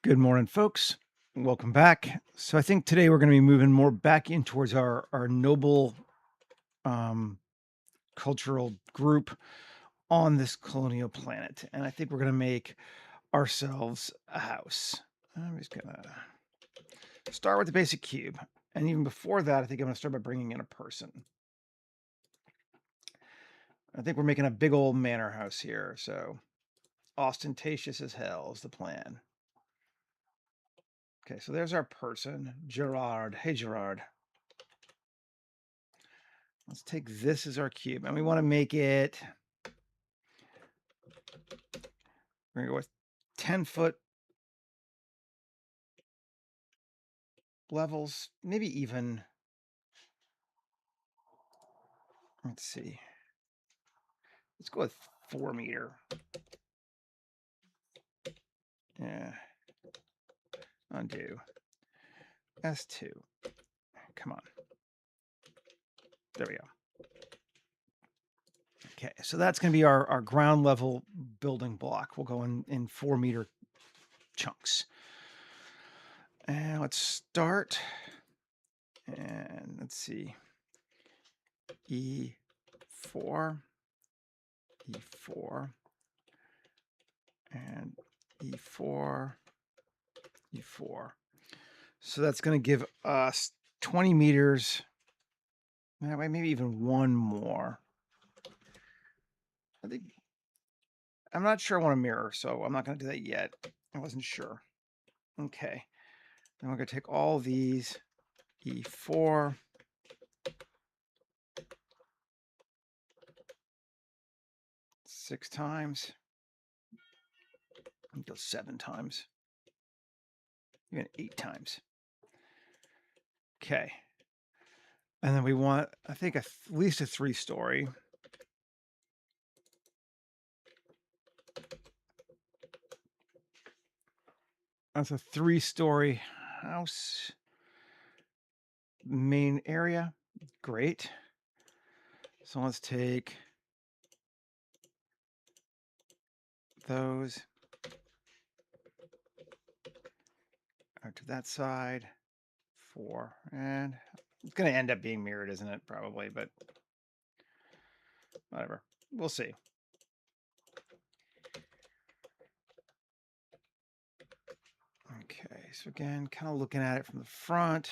Good morning, folks. Welcome back. So I think today we're going to be moving more back in towards our noble um, cultural group on this colonial planet, and I think we're going to make ourselves a house. I'm just going to start with the basic cube, and even before that, I think I'm going to start by bringing in a person. I think we're making a big old manor house here, so ostentatious as hell is the plan. Okay, so there's our person, Gerard. Hey, Gerard. Let's take this as our cube, and we want to make it. We're going to go with 10-foot levels, maybe even. Let's see. Let's go with 4 meter. Yeah. Undo. S2. Come on. There we go. Okay, so that's going to be our ground level building block. We'll go in 4 meter chunks. And let's start. And let's see. E4. E4. And E4. E4. So that's going to give us 20 meters. That way, maybe even one more. I think I'm not sure I want a mirror, so I'm not going to do that yet. I wasn't sure. Okay. Then we're going to take all these E4. Six times. And go 7 times. Even 8 times. Okay. And then we want, I think, at least a 3-story. That's a 3-story house. Main area. Great. So let's take those out to that side. 4. And it's going to end up being mirrored, isn't it? Probably, but whatever. We'll see. Okay, so again, kind of looking at it from the front,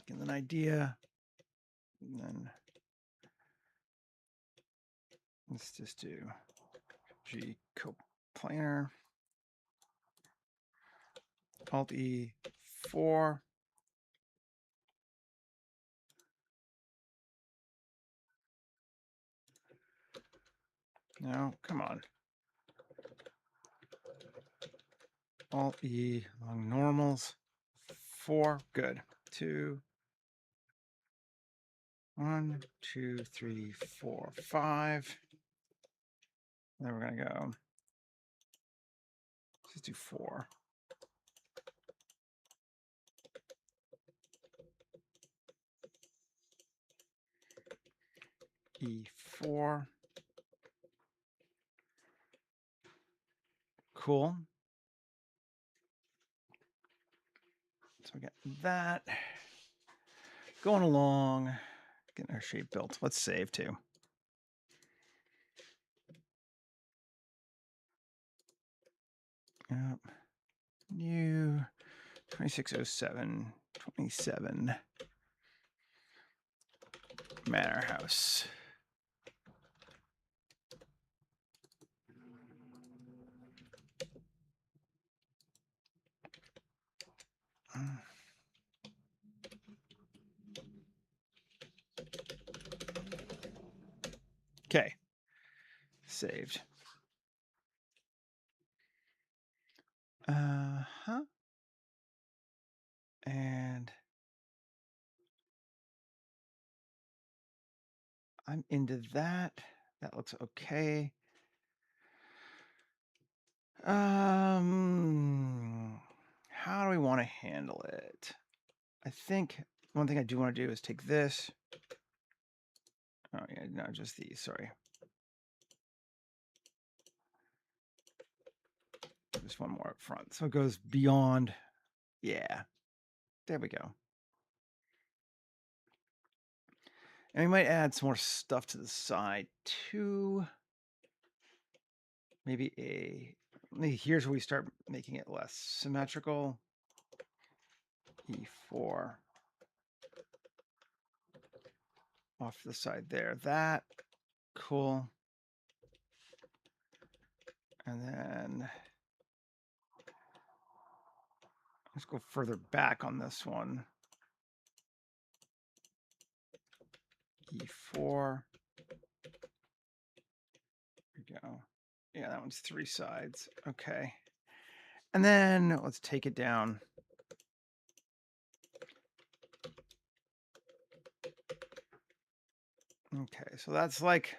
getting an idea, and then let's just do G coplanar, Alt E4. No, come on. Alt E along normals. 4, good. 2, 1, 2, 3, 4, 5. Then we're gonna go. Let's do 4. E4. Cool. So we got that. Going along, getting our shape built. Let's save too. Yep. New 2607, 27 Manor House. Okay. Saved. Uh-huh. And I'm into that. That looks okay. How do we want to handle it? I think one thing I do want to do is take this. Oh, yeah, no, just these, sorry. just one more up front. So it goes beyond. Yeah, there we go. And we might add some more stuff to the side too. Maybe here's where we start making it less symmetrical. E4 off the side there. That cool. And then let's go further back on this one. E4. There we go. Yeah, that one's 3 sides. Okay. And then let's take it down. Okay, so that's like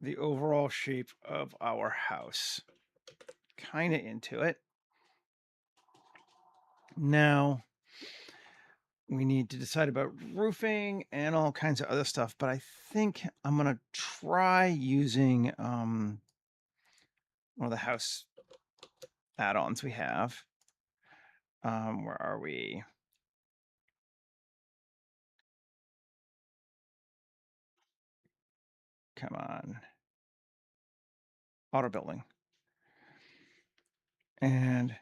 the overall shape of our house. Kind of into it. Now we need to decide about roofing and all kinds of other stuff, but I think I'm going to try using one of the house add-ons we have. Where are we? Come on. Auto building. And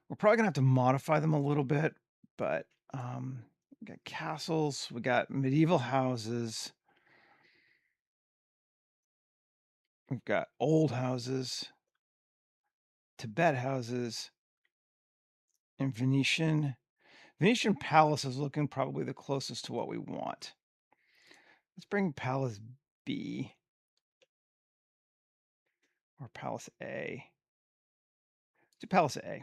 we're probably going to have to modify them a little bit, but we got castles, we got medieval houses, we've got old houses, Tibet houses, and Venetian. Venetian Palace is looking probably the closest to what we want. Let's bring Palace B or Palace A. Let's do Palace A.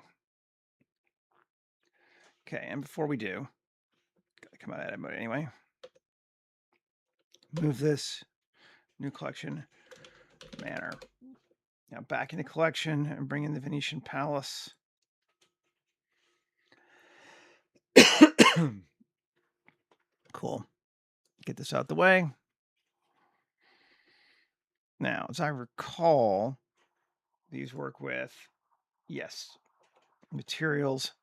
Okay, and before we do, gotta come out of edit mode anyway. Move this, new collection, Manor. Now back into collection and bring in the Venetian Palace. Cool. Get this out the way. Now, as I recall, these work with, yes, materials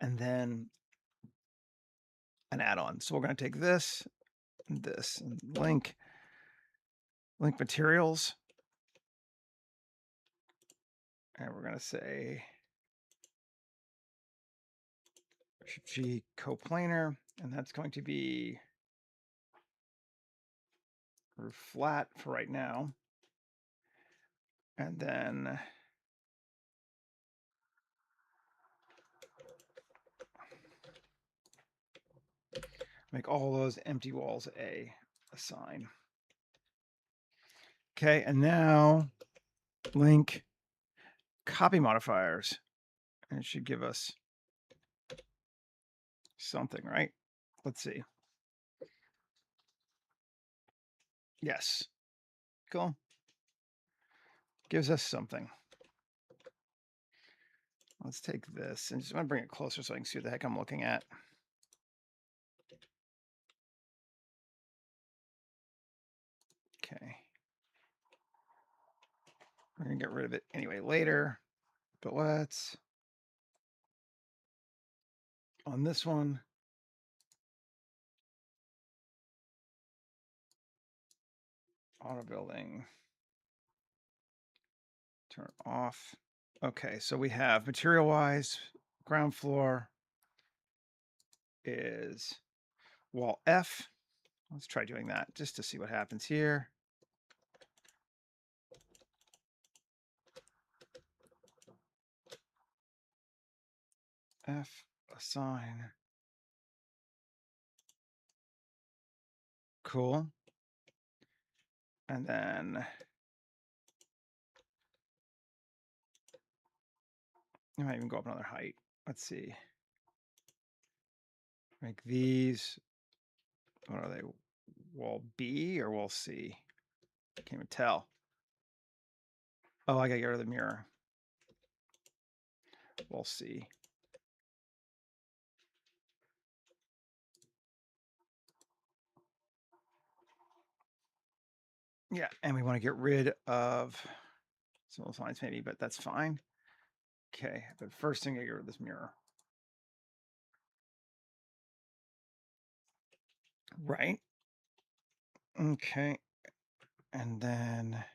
and then an add-on. So we're going to take this and this and link materials. And we're going to say G coplanar, and that's going to be roof flat for right now. And then make all those empty walls a sign. Okay, and now link copy modifiers. And it should give us something, right? Let's see. Yes. Cool. Gives us something. Let's take this and just want to bring it closer so I can see what the heck I'm looking at. Okay. We're going to get rid of it anyway later, but let's, on this one, auto building, turn off. Okay, so we have material-wise, ground floor is wall F. Let's try doing that just to see what happens here. F, assign. Cool. And then you might even go up another height. Let's see. Make these, what are they? Wall B or wall C? Can't even tell. Oh, I gotta get rid of the mirror. Wall C. Yeah, and we want to get rid of Some of those lines maybe, but that's fine. Okay, but first thing I get rid of this mirror. Right. Okay. And then let's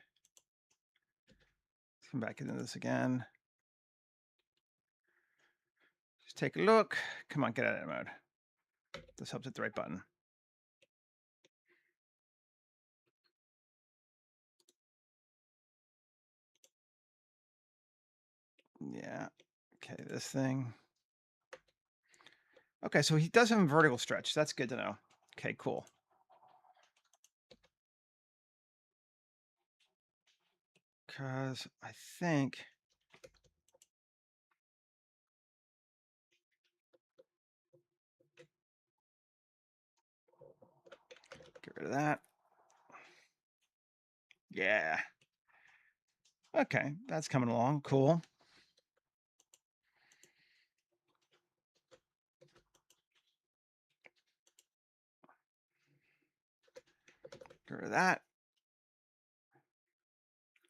come back into this again. Just take a look. Come on, get out of mode. This helps hit the right button. Yeah. Okay, this thing. Okay, so he does have a vertical stretch. That's good to know. Okay, cool. Because I think get rid of that. Yeah. Okay, that's coming along. Cool. Get rid of that.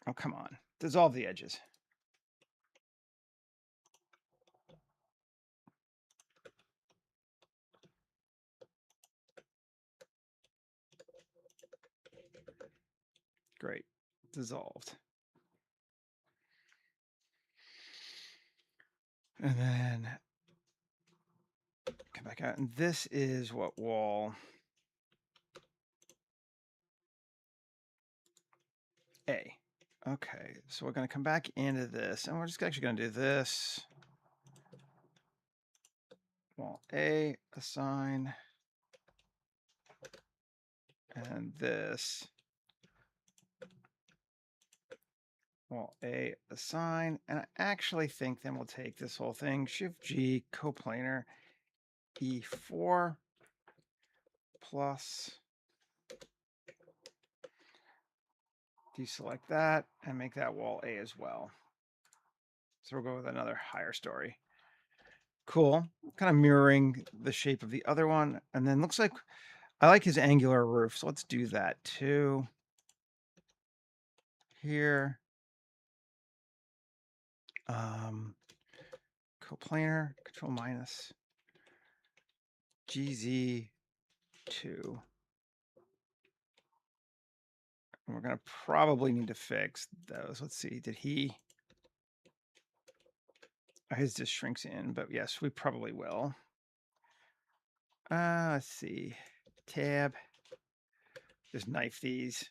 Oh, come on. Dissolve the edges. Great. Dissolved. And then come back out. And this is what wall A. Okay, so we're going to come back into this, and we're just actually going to do this. Wall A, assign, and this. Wall A, assign, and I actually think then we'll take this whole thing, Shift-G, coplanar, E4, plus, deselect that, and make that wall A as well. So we'll go with another higher story. Cool. Kind of mirroring the shape of the other one. And then looks like I like his angular roof. So let's do that too. Here. Coplanar, control minus GZ2. And we're going to probably need to fix those. Let's see. Did he? His just shrinks in, but yes, we probably will. Let's see. Tab. Just knife these.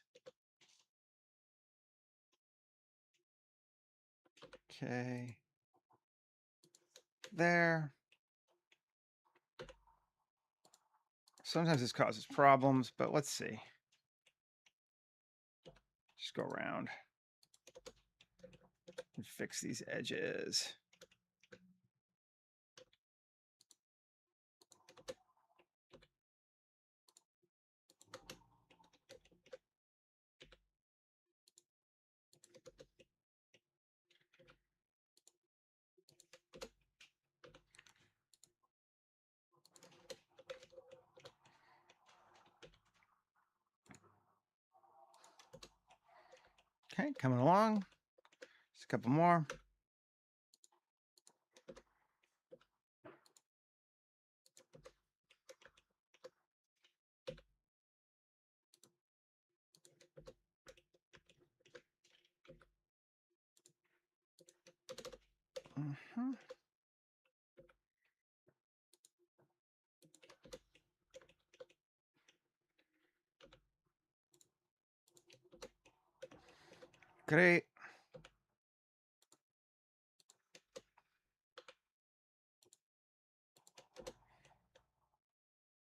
Okay. There. Sometimes this causes problems, but let's see. Just go around and fix these edges. Okay, coming along. Just a couple more. Mm-hmm. Great.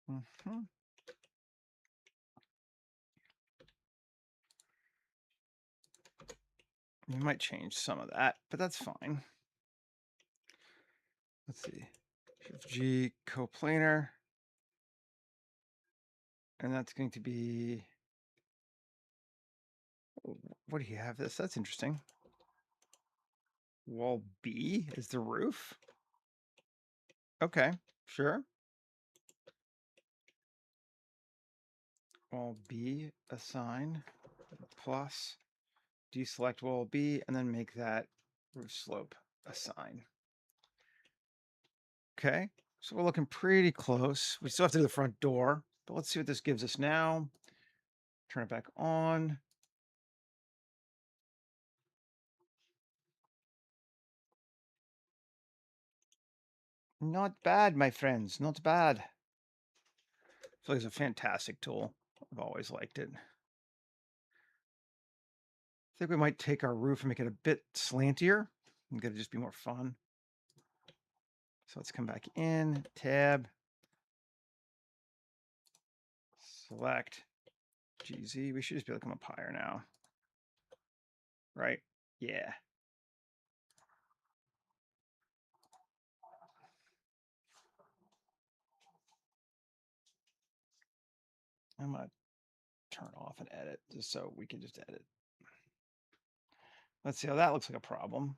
Mm-hmm. You might change some of that, but that's fine. Let's see. Shift-G, coplanar. And that's going to be... What do you have this? That's interesting. Wall B is the roof? Okay, sure. Wall B, assign, plus deselect wall B, and then make that roof slope assign. Okay, so we're looking pretty close. We still have to do the front door, but let's see what this gives us now. Turn it back on. Not bad, my friends, not bad. I feel like it's a fantastic tool. I've always liked it. I think we might take our roof and make it a bit slantier. It's gonna just be more fun. So let's come back in, tab, select, GZ. We should just be able to come up higher now. Right? Yeah. I'm gonna turn off and edit just so we can just edit. Let's see how that looks like a problem.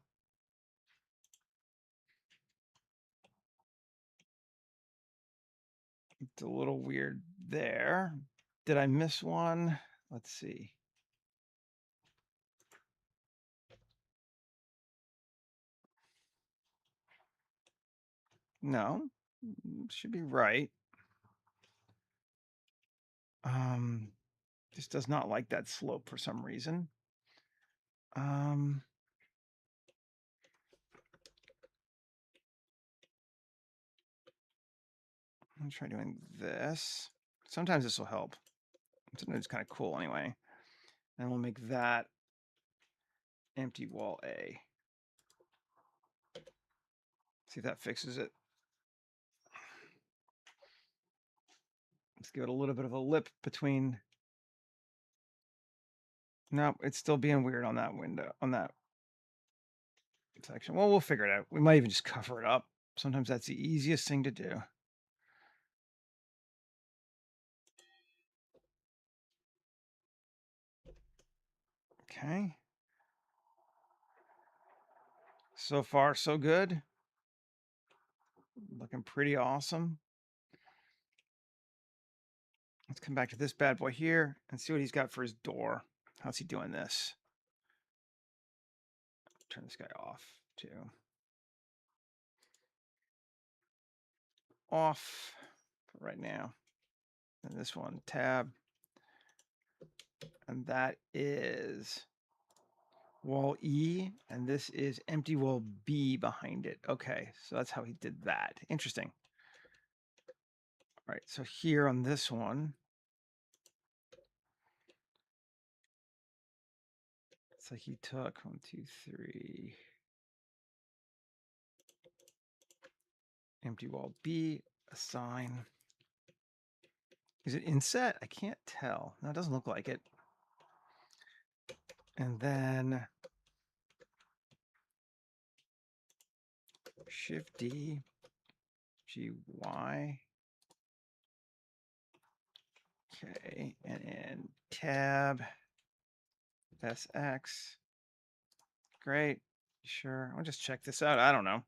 It's a little weird there. Did I miss one? Let's see. No, should be right. This does not like that slope for some reason. I'm gonna try doing this. Sometimes this will help. Sometimes it's kind of cool anyway. And we'll make that empty wall A. See if that fixes it. Let's give it a little bit of a lip between. No, it's still being weird on that window, on that section. Well, we'll figure it out. We might even just cover it up. Sometimes that's the easiest thing to do. Okay. So far, so good. Looking pretty awesome. Let's come back to this bad boy here and see what he's got for his door. How's he doing this? Turn this guy off too. Off for right now. And this one, tab. And that is wall E, and this is empty wall B behind it. Okay, so that's how he did that. Interesting. All right, so here on this one, so he took 1, 2, 3. Empty wall B, assign. Is it inset? I can't tell. No, it doesn't look like it. And then Shift D, GY. Okay, and tab, SX. Great. Sure. I'll just check this out. I don't know.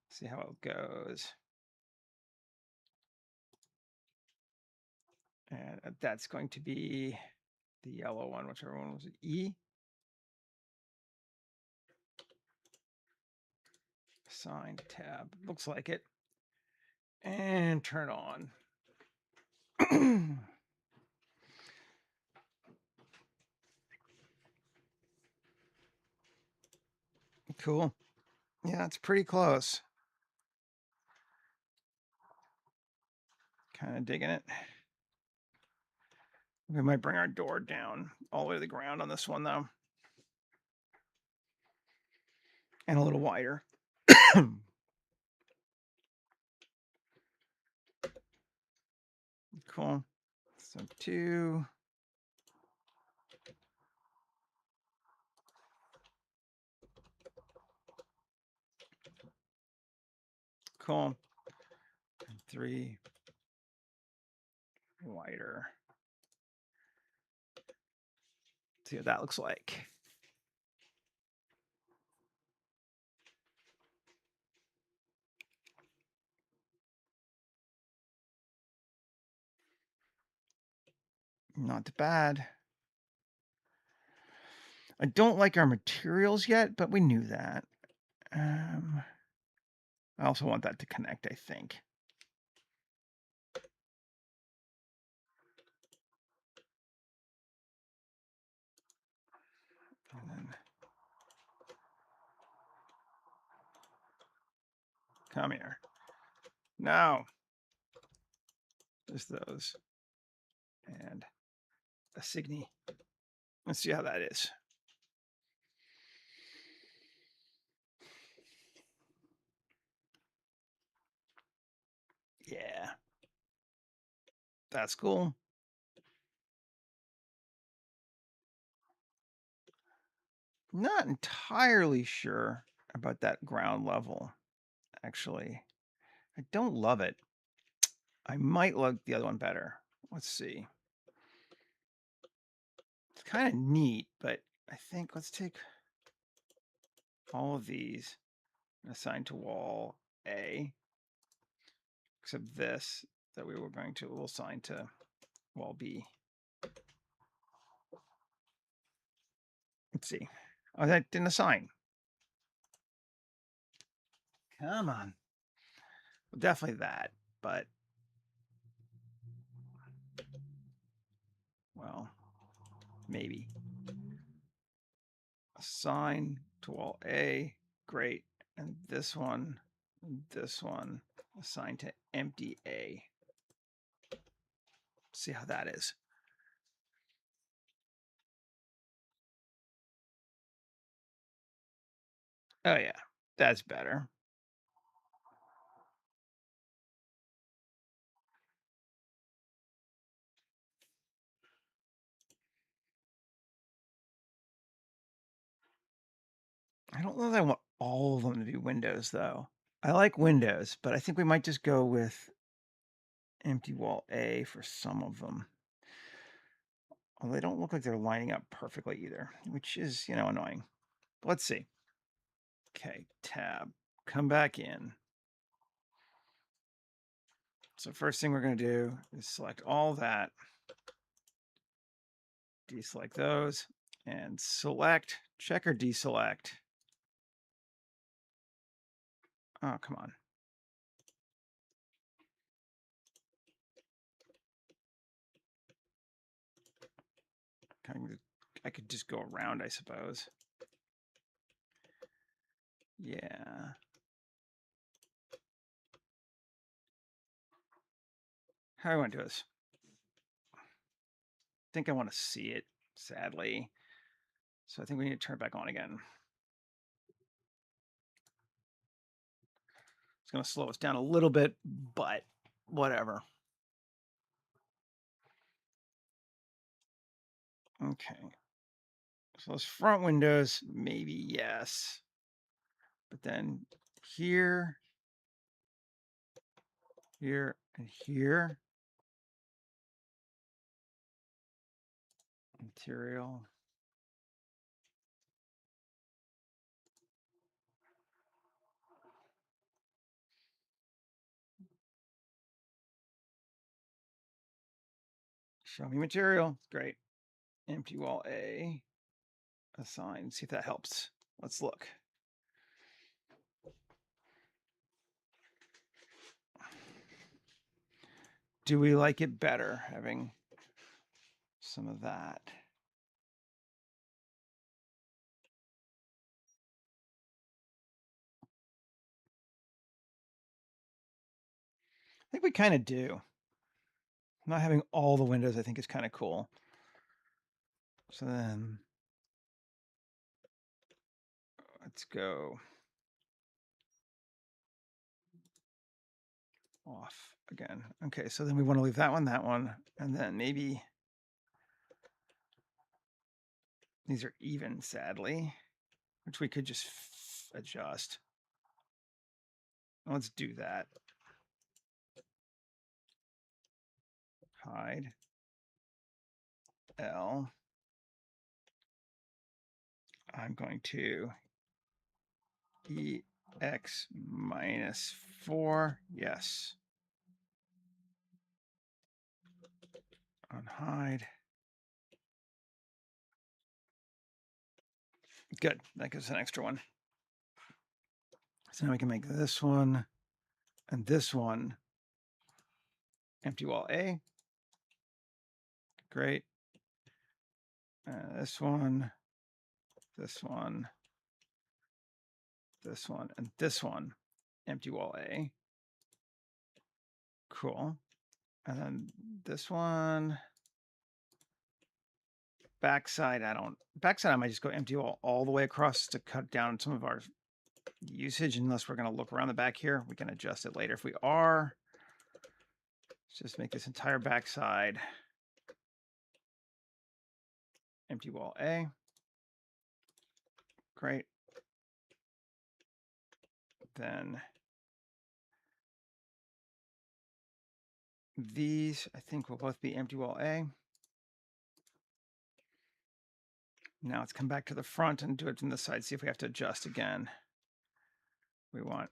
See how it goes. And that's going to be the yellow one, whichever one was it, E. Assign tab. Looks like it. And turn on. Cool. Yeah, it's pretty close. Kind of digging it. We might bring our door down all the way to the ground on this one, though. And a little wider. Cool. So 2. Cool. And 3. Wider. See what that looks like. Not bad. I don't like our materials yet, but we knew that. I also want that to connect, I think. And then come here. Now, just those. And a Signy. Let's see how that is. Yeah. That's cool. Not entirely sure about that ground level, actually. I don't love it. I might like the other one better. Let's see. It's kind of neat, but I think let's take all of these and assign to wall A, except this that we were going to, we'll assign to wall B. Let's see. Oh, that didn't assign. Come on. Well, definitely that, but well, maybe. Assign to wall A, great. And this one, assign to empty A. See how that is. Oh yeah, that's better. I don't know that I want all of them to be windows though. I like windows, but I think we might just go with empty wall A for some of them. Well, they don't look like they're lining up perfectly either, which is, annoying. But let's see. Okay, tab, come back in. So first thing we're going to do is select all that, deselect those, and select, check or deselect. Oh, come on. I could just go around, I suppose. Yeah. How do I want to do this? I think I want to see it, sadly. So I think we need to turn it back on again. It's going to slow us down a little bit, but whatever. Okay. So those front windows, maybe yes. But then here, here, and here. Material. Show me material. Great. Empty wall A. Assign. See if that helps. Let's look. Do we like it better having some of that? I think we kind of do. Not having all the windows, I think, is kind of cool. So then let's go off again. Okay, so then we want to leave that one, and then maybe these are even, sadly, which we could just adjust. Let's do that. Hide L. I'm going to EX minus 4. Yes. Unhide. Good. That gives an extra one. So now we can make this one and this one empty wall A. Great. This one, this one, this one, and this one empty wall A. Cool. And then this one, backside, I might just go empty wall all the way across to cut down some of our usage, unless we're going to look around the back here. We can adjust it later if we are. Let's just make this entire backside empty wall A. Great. Then these, I think, will both be empty wall A. Now let's come back to the front and do it from the side, see if we have to adjust again. We want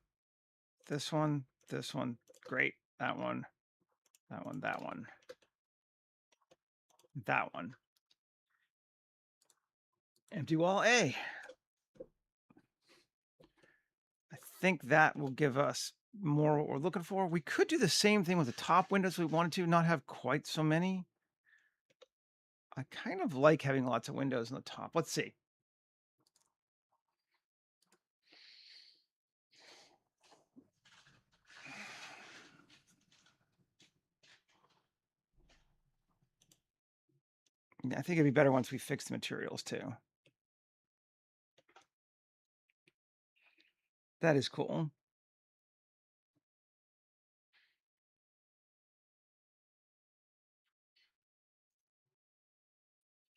this one, great, that one, that one, that one, that one. Empty wall A. I think that will give us more what we're looking for. We could do the same thing with the top windows if we wanted to, not have quite so many. I kind of like having lots of windows on the top. Let's see. I think it'd be better once we fix the materials too. That is cool.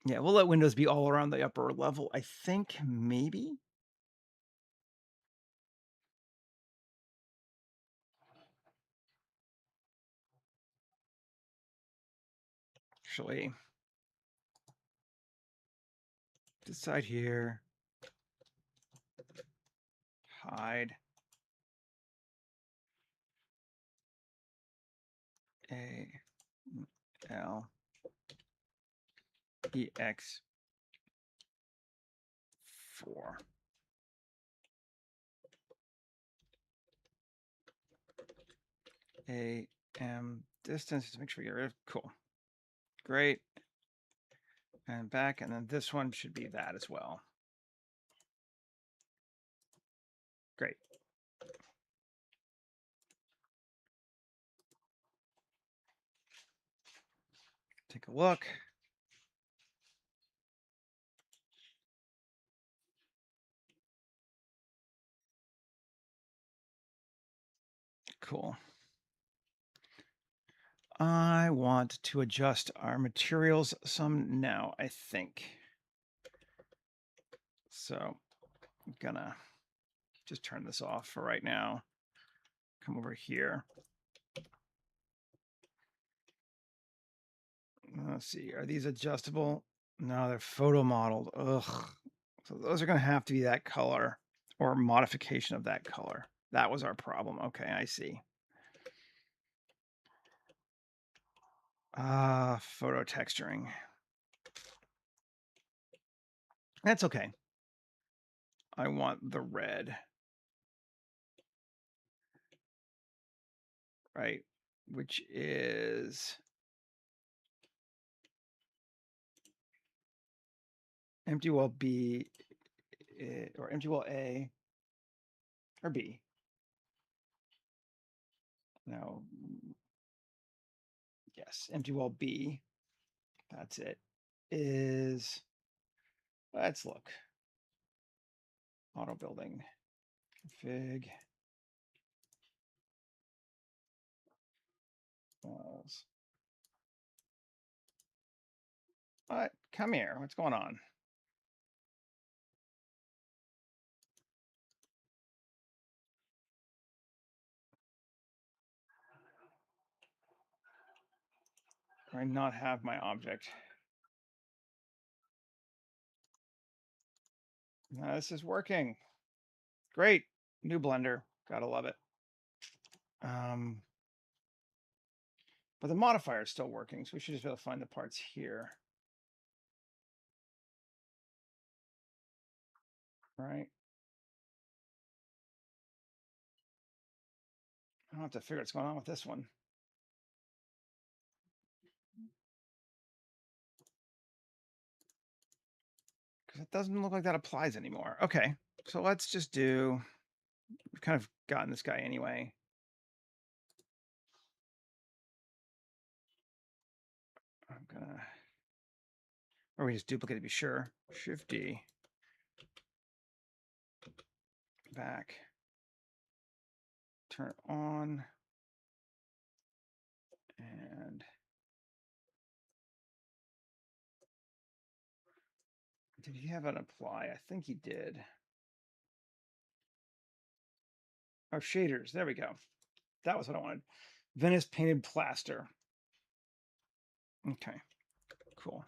Yeah, we'll let windows be all around the upper level, I think, maybe. Actually, decide here. Hide. A L E X 4. A M distance to make sure we get rid of. Cool. Great. And back, and then this one should be that as well. Great. Take a look. Cool. I want to adjust our materials some now, I think. So I'm gonna just turn this off for right now. Come over here. Let's see, are these adjustable? No, they're photo modeled. Ugh. So those are gonna have to be that color or modification of that color. That was our problem. Okay, I see. Photo texturing. That's okay. I want the red. Right, which is empty wall B or empty wall A or B. No, yes, empty wall B. That's it. Is, let's look. Auto building config walls. What? Come here. What's going on? Do I not have my object? No, this is working. Great. New Blender. Gotta love it. But the modifier is still working, so we should just be able to find the parts here. right? I'll have to figure what's going on with this one. Because it doesn't look like that applies anymore. Okay, so let's just do, we've kind of gotten this guy anyway. I'm gonna, or we just duplicate to be sure. Shift D. Back. Turn it on. And did he have an apply? I think he did. Oh, shaders. There we go. That was what I wanted. Venice painted plaster. Okay, cool.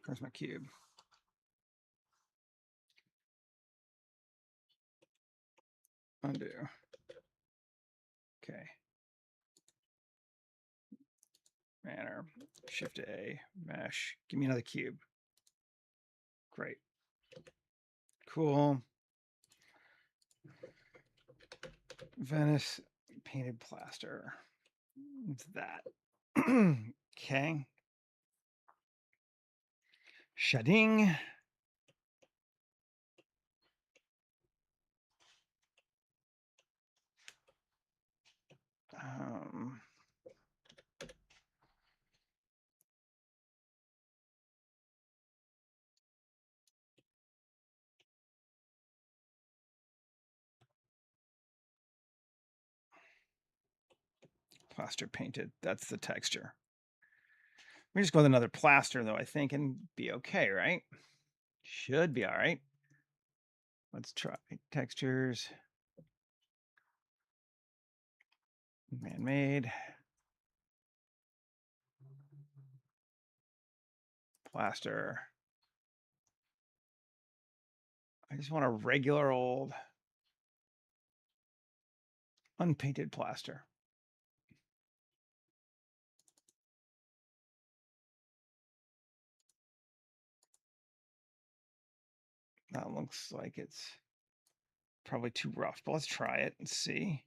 Where's my cube? Undo. Okay. Manor. Shift A. Mesh. Give me another cube. Great. Cool. Venice painted plaster. It's that. Okay. Shading. Plaster painted. That's the texture. We just go with another plaster, though, I think, and be okay, right? Should be all right. Let's try textures. Man-made. Plaster. I just want a regular old unpainted plaster. That looks like it's probably too rough, but let's try it and see.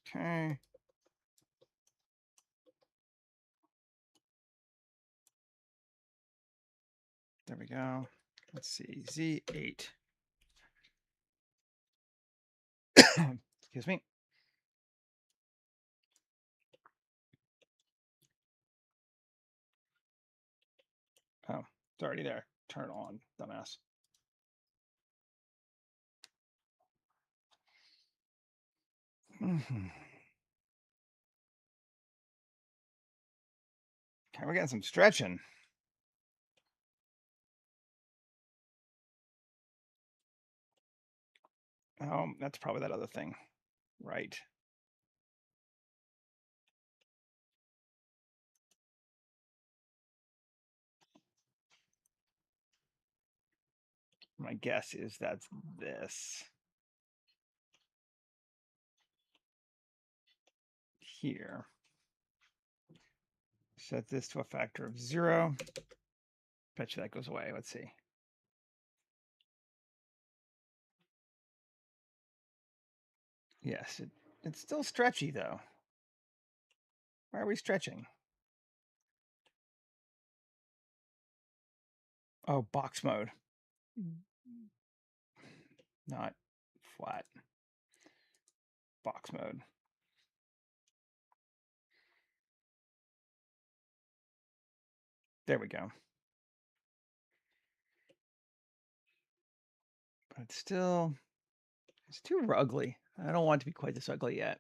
Okay. There we go. Let's see. Z8. Excuse me. Oh, it's already there. Turn on, dumbass. Okay, we're getting some stretching. Oh, that's probably that other thing. Right. My guess is that's this. Here. Set this to a factor of 0. Bet you that goes away. Let's see. Yes, it's still stretchy, though. Why are we stretching? Oh, box mode. Not flat. Box mode. There we go. But it's still, it's too ugly. I don't want it to be quite this ugly yet.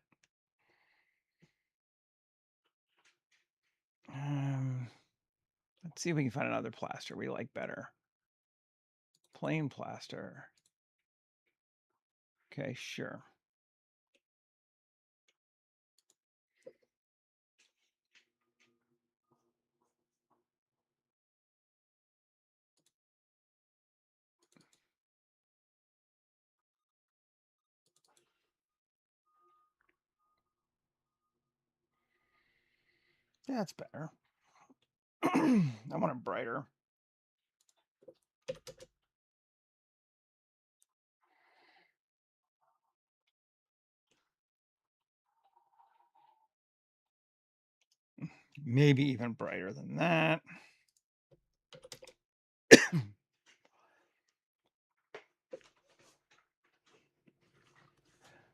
Let's see if we can find another plaster we like better. Plain plaster. Okay, sure. That's better. I want it brighter. Maybe even brighter than that.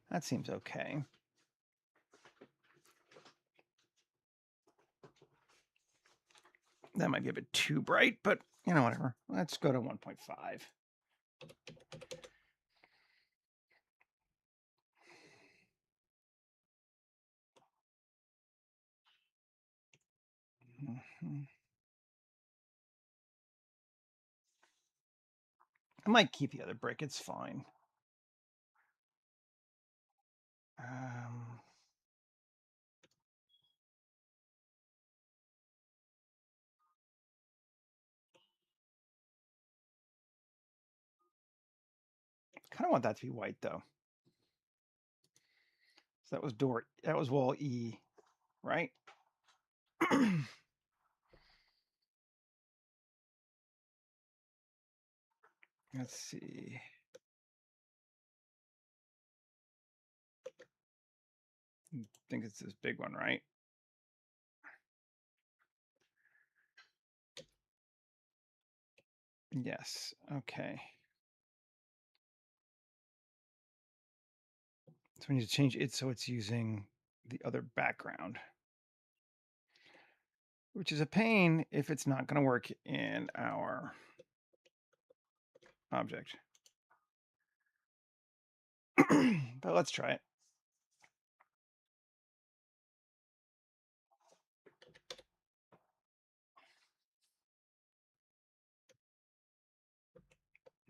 That seems okay. That might be a bit too bright, but you know, whatever. Let's go to 1.5. I might keep the other brick. It's fine. Kind of want that to be white though. So that was door. That was wall E, right? Let's see. I think it's this big one, right? Yes. Okay. So we need to change it so it's using the other background, which is a pain if it's not going to work in our object. But let's try it.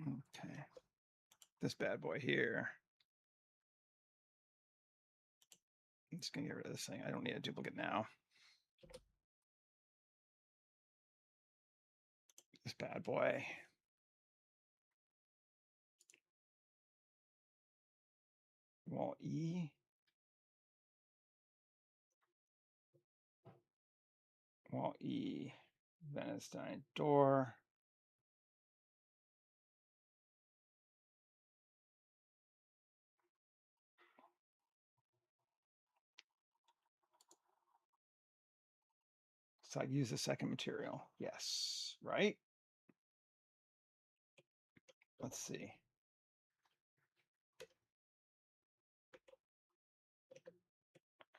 Okay. This bad boy here. I'm just going to get rid of this thing. I don't need a duplicate now. This bad boy. Wall E. Wall E. Venestein door. So I use the second material. Yes, right? Let's see.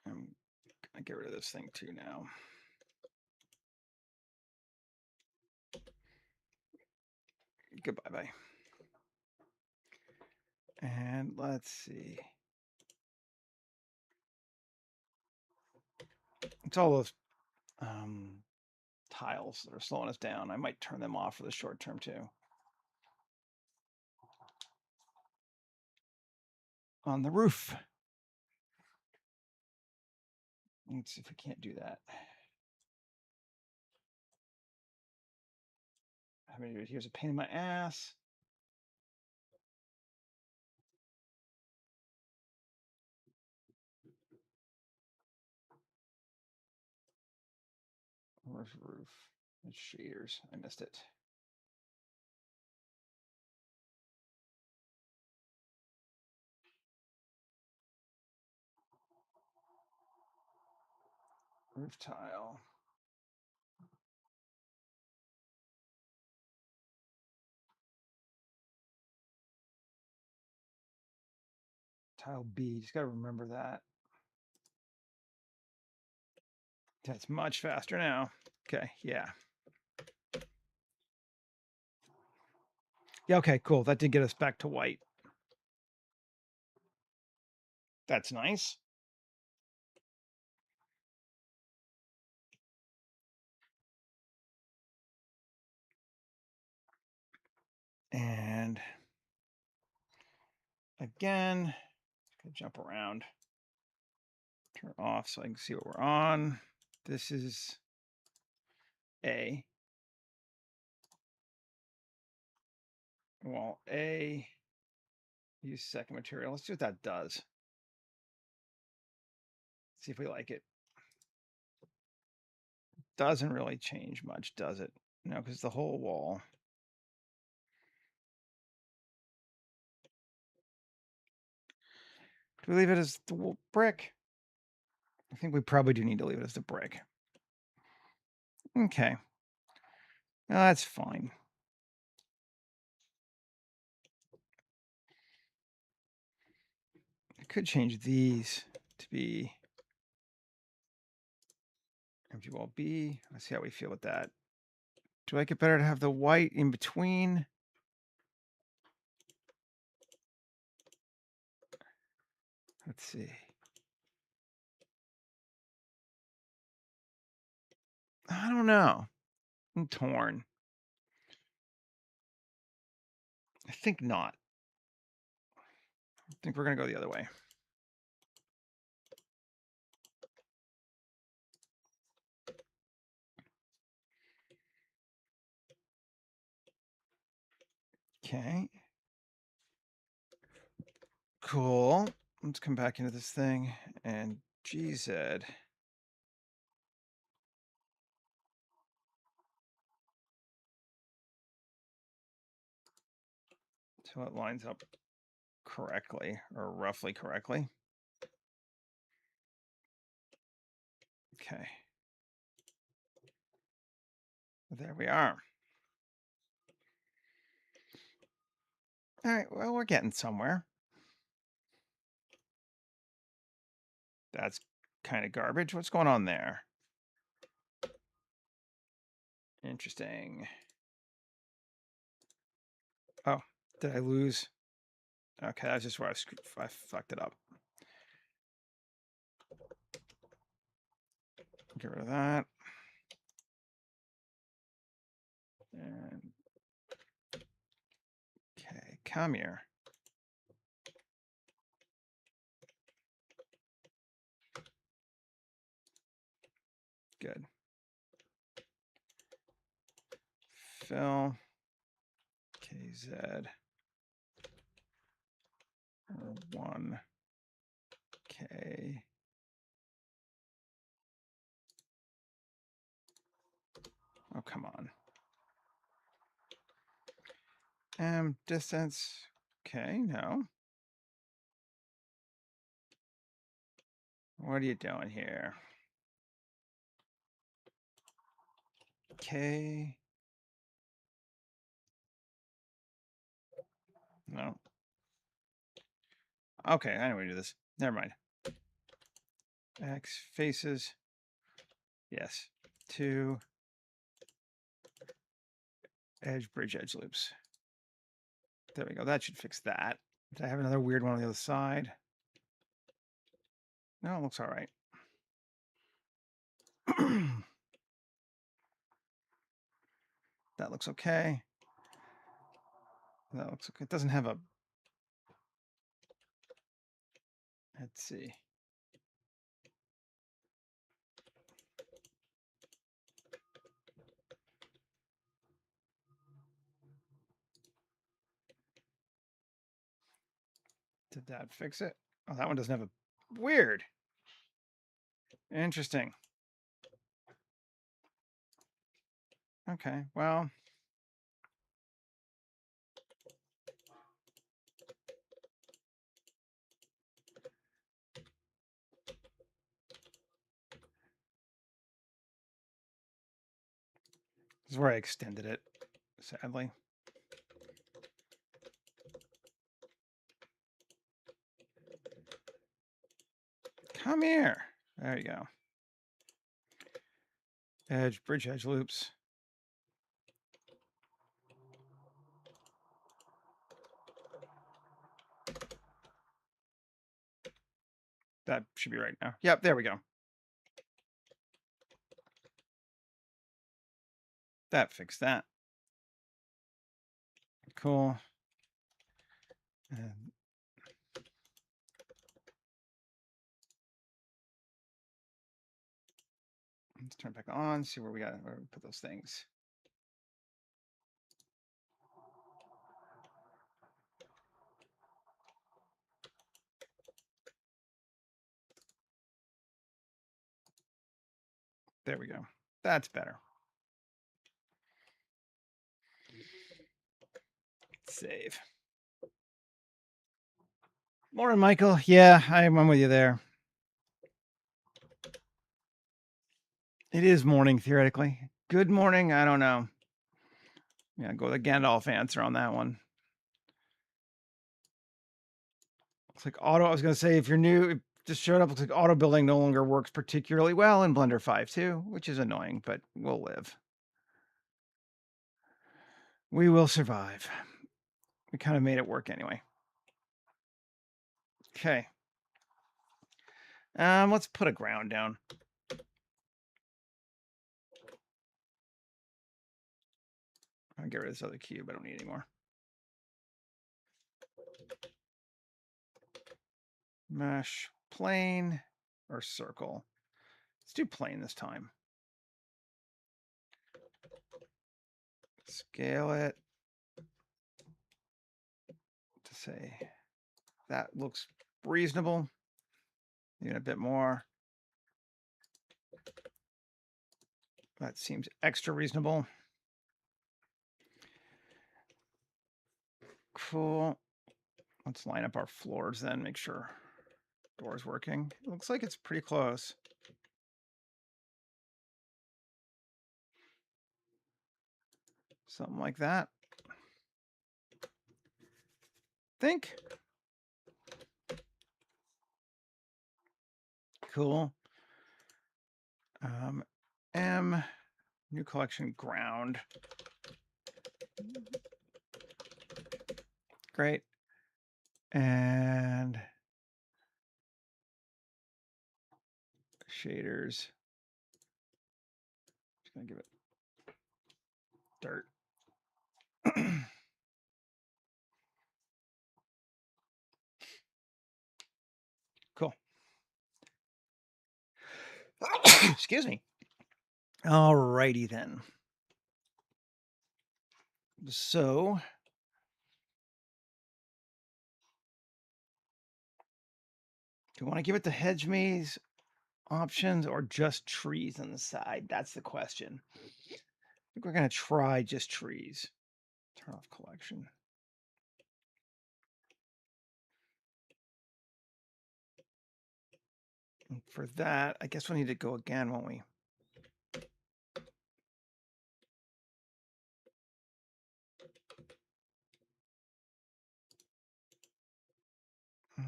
I'm gonna get rid of this thing too now. Goodbye, bye. And let's see. It's all those tiles that are slowing us down. I might turn them off for the short term too. On the roof. Let's see if we can't do that. How many? Here's a pain in my ass. Where's roof? It's shaders. I missed it. Roof tile. Tile B. Just got to remember that. That's much faster now. Okay, yeah. Yeah, okay, cool. That did get us back to white. That's nice. And again, gonna jump around. Turn it off so I can see what we're on. This is A. Wall A. Use second material. Let's see what that does. See if we like it. doesn't really change much, does it? No, because the whole wall. Do we leave it as the brick? I think we probably do need to leave it as the brick. Okay. No, that's fine. I could change these to be empty wall B. Let's see how we feel with that. Do I like it better to have the white in between? Let's see. I don't know. I'm torn. I think not. I think we're going to go the other way. Okay. Cool. Let's come back into this thing and GZ. So it lines up correctly, or roughly correctly. Okay. There we are. All right, well, we're getting somewhere. That's kind of garbage. What's going on there? Interesting. Oh, did I lose? Okay, that's just where I fucked it up. Get rid of that. And okay, come here. Good. Fill. KZ. 1K. Oh, come on. Distance. Okay, no. What are you doing here? K. No. Okay, I know how to do this. Never mind. X faces. Yes. 2 edge bridge edge loops. There we go. That should fix that. Did I have another weird one on the other side? No, it looks all right. That looks okay. That looks okay. It doesn't have a... Let's see. Did that fix it? Oh, that one doesn't have a... Weird. Interesting. Okay, well... This is where I extended it, sadly. Come here. There you go. Edge, bridge edge loops. That should be right now. Yep, there we go. That fixed that. Cool. And let's turn it back on, see where we put those things. There we go. That's better. Save. Morning, Michael. Yeah, I'm with you there. It is morning, theoretically. Good morning. I don't know. Yeah, go with the Gandalf answer on that one. Looks like auto. I was going to say, if you're new, it just showed up. Looks like auto building no longer works particularly well in Blender 5.2, which is annoying, but we'll live. We will survive. We kind of made it work anyway. Okay. Let's put a ground down. I'll get rid of this other cube. I don't need it anymore. Mesh, plane, or circle. Let's do plane this time. Scale it to say that looks reasonable. Even a bit more. That seems extra reasonable. Cool. Let's line up our floors then, make sure door's working. It looks like it's pretty close. Something like that. Think. Cool. M, new collection, ground. Great. And shaders. Just gonna give it dirt. Cool. Excuse me. All righty then. So do you want to give it the hedge maze options or just trees on the side? That's the question. I think we're going to try just trees. Turn off collection. And for that, I guess we'll need to go again, won't we?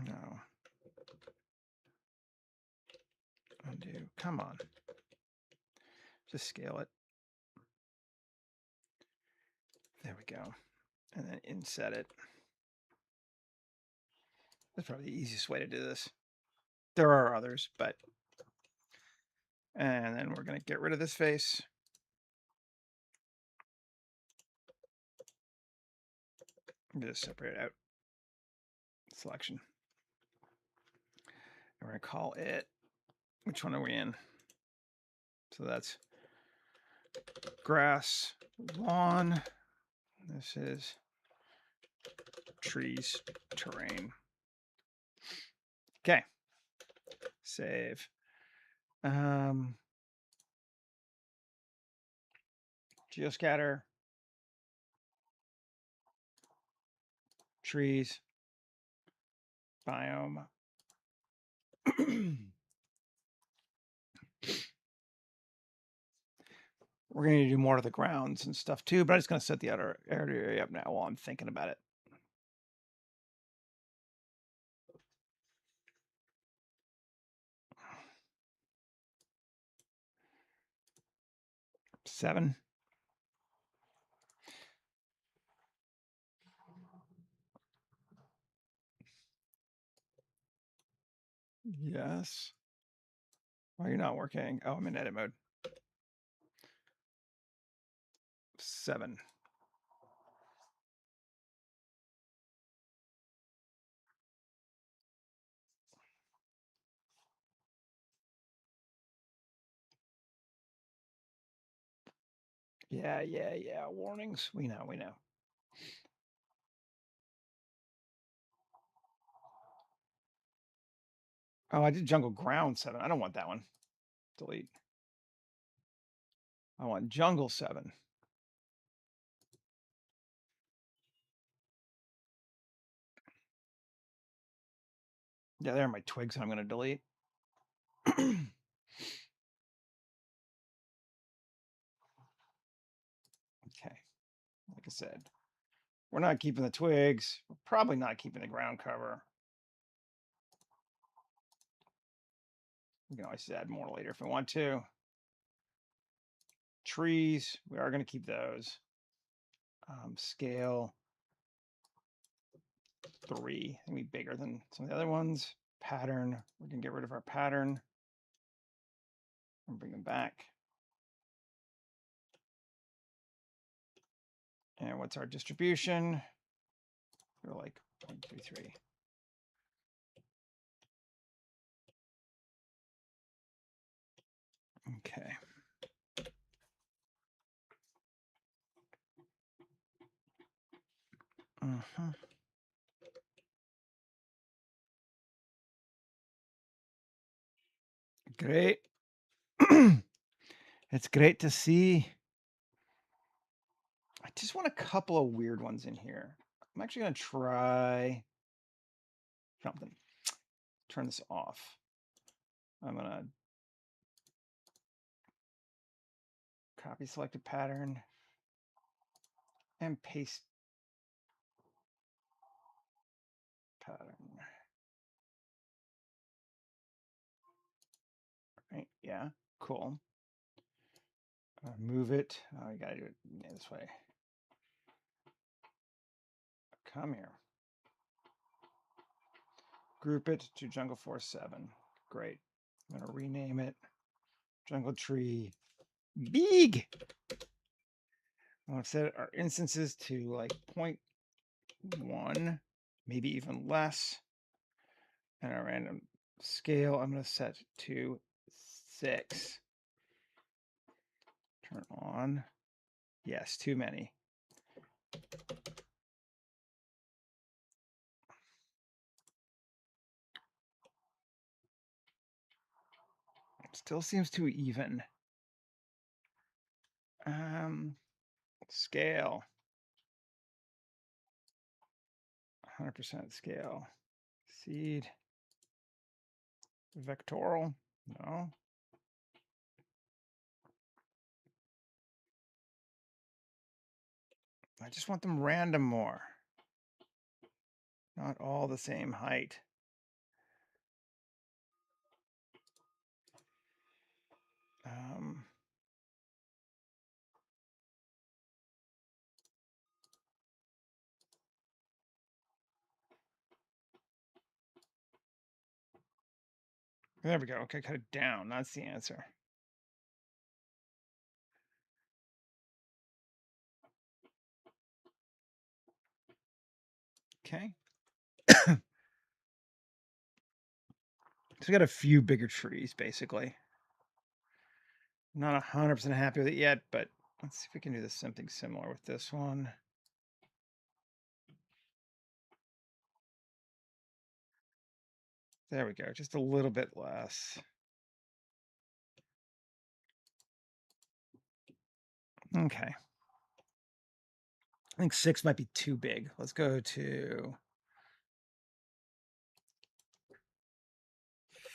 No. Undo. Come on. Just scale it. There we go. And then inset it. That's probably the easiest way to do this. There are others, but... And then we're going to get rid of this face. Just separate it out. Selection. And we're going to call it... Which one are we in? So that's grass, lawn. This is trees, terrain. Okay. Save. Geoscatter. Trees. Biome. We're going to do more of the grounds and stuff too, but I'm just going to set the other area up now while I'm thinking about it. Seven. Yes. Why are you not working? Oh, I'm in edit mode. 7. Yeah. Warnings. We know. Oh, I did jungle ground 7. I don't want that one. Delete. I want jungle 7. Yeah, there are my twigs I'm going to delete. Okay. Like I said, we're not keeping the twigs. We're probably not keeping the ground cover. We can always add more later if we want to. Trees, we are going to keep those. Scale 3, I think bigger than some of the other ones. Pattern, we're going to get rid of our pattern and bring them back. And what's our distribution? We're like 0.23. Okay. Great. It's great to see. I just want a couple of weird ones in here. I'm actually going to try something. Turn this off. I'm going to copy selected pattern and paste pattern. Right, yeah, cool. Move it. Oh, you got to do it this way. Come here. Group it to Jungle Force 7. Great. I'm going to rename it Jungle Tree Big. I'm going to set our instances to like 0.1, maybe even less. And our random scale, I'm going to set to 6. Turn on. Yes, too many. Still seems too even. Scale. 100% scale. Seed. Vectoral. No. I just want them random more. Not all the same height. There we go. Okay, cut it down. That's the answer. Okay. So we got a few bigger trees, basically. Not 100% happy with it yet, but let's see if we can do this something similar with this one. There we go. Just a little bit less. Okay. I think 6 might be too big. Let's go to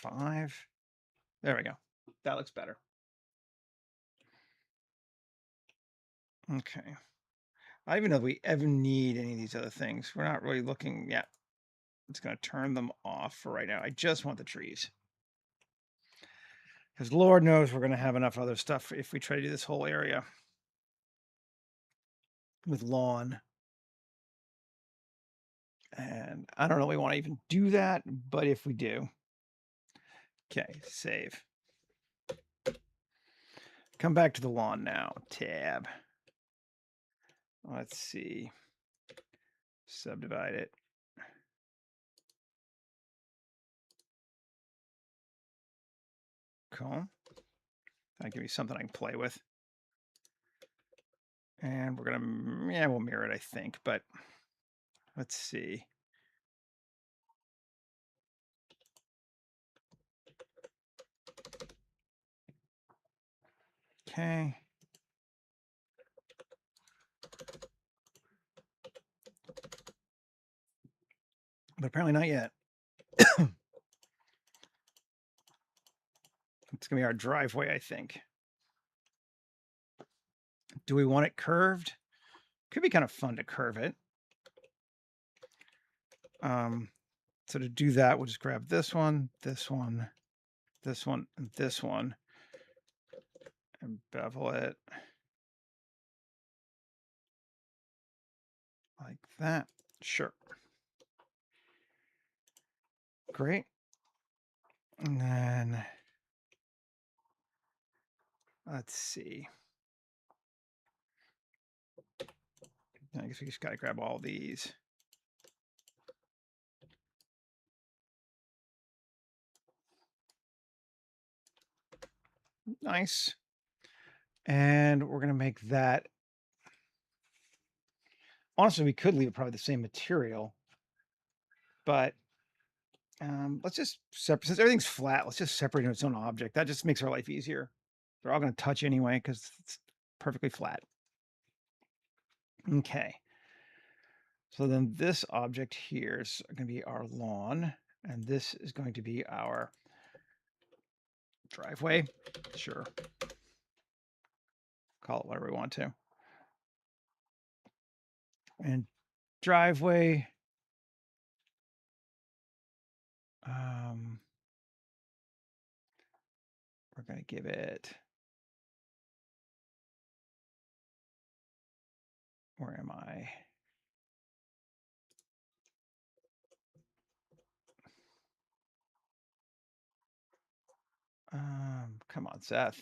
5. There we go. That looks better. Okay. I don't even know if we ever need any of these other things. We're not really looking yet. I'm just going to turn them off for right now. I just want the trees. Because Lord knows we're going to have enough other stuff if we try to do this whole area with lawn. And I don't know if we want to even do that, but if we do. Okay, save. Come back to the lawn now. Tab. Let's see. Subdivide it. Cool. That'll give me something I can play with. And we're going to, we'll mirror it, I think, but let's see. Okay. but apparently not yet. It's gonna be our driveway, I think. Do we want it curved? Could be kind of fun to curve it. So to do that, we'll just grab this one, this one, this one, and this one, and bevel it like that. Sure. Great. And then let's see. I guess we just got to grab all these. Nice. And we're going to make that. Honestly, we could leave it probably the same material, but let's just separate, since everything's flat, let's just separate it into its own object. That just makes our life easier. They're all going to touch anyway because it's perfectly flat. Okay. So then this object here is going to be our lawn, and this is going to be our driveway. Sure. Call it whatever we want to. And driveway. We're going to give it. Where am I? Come on, Seth.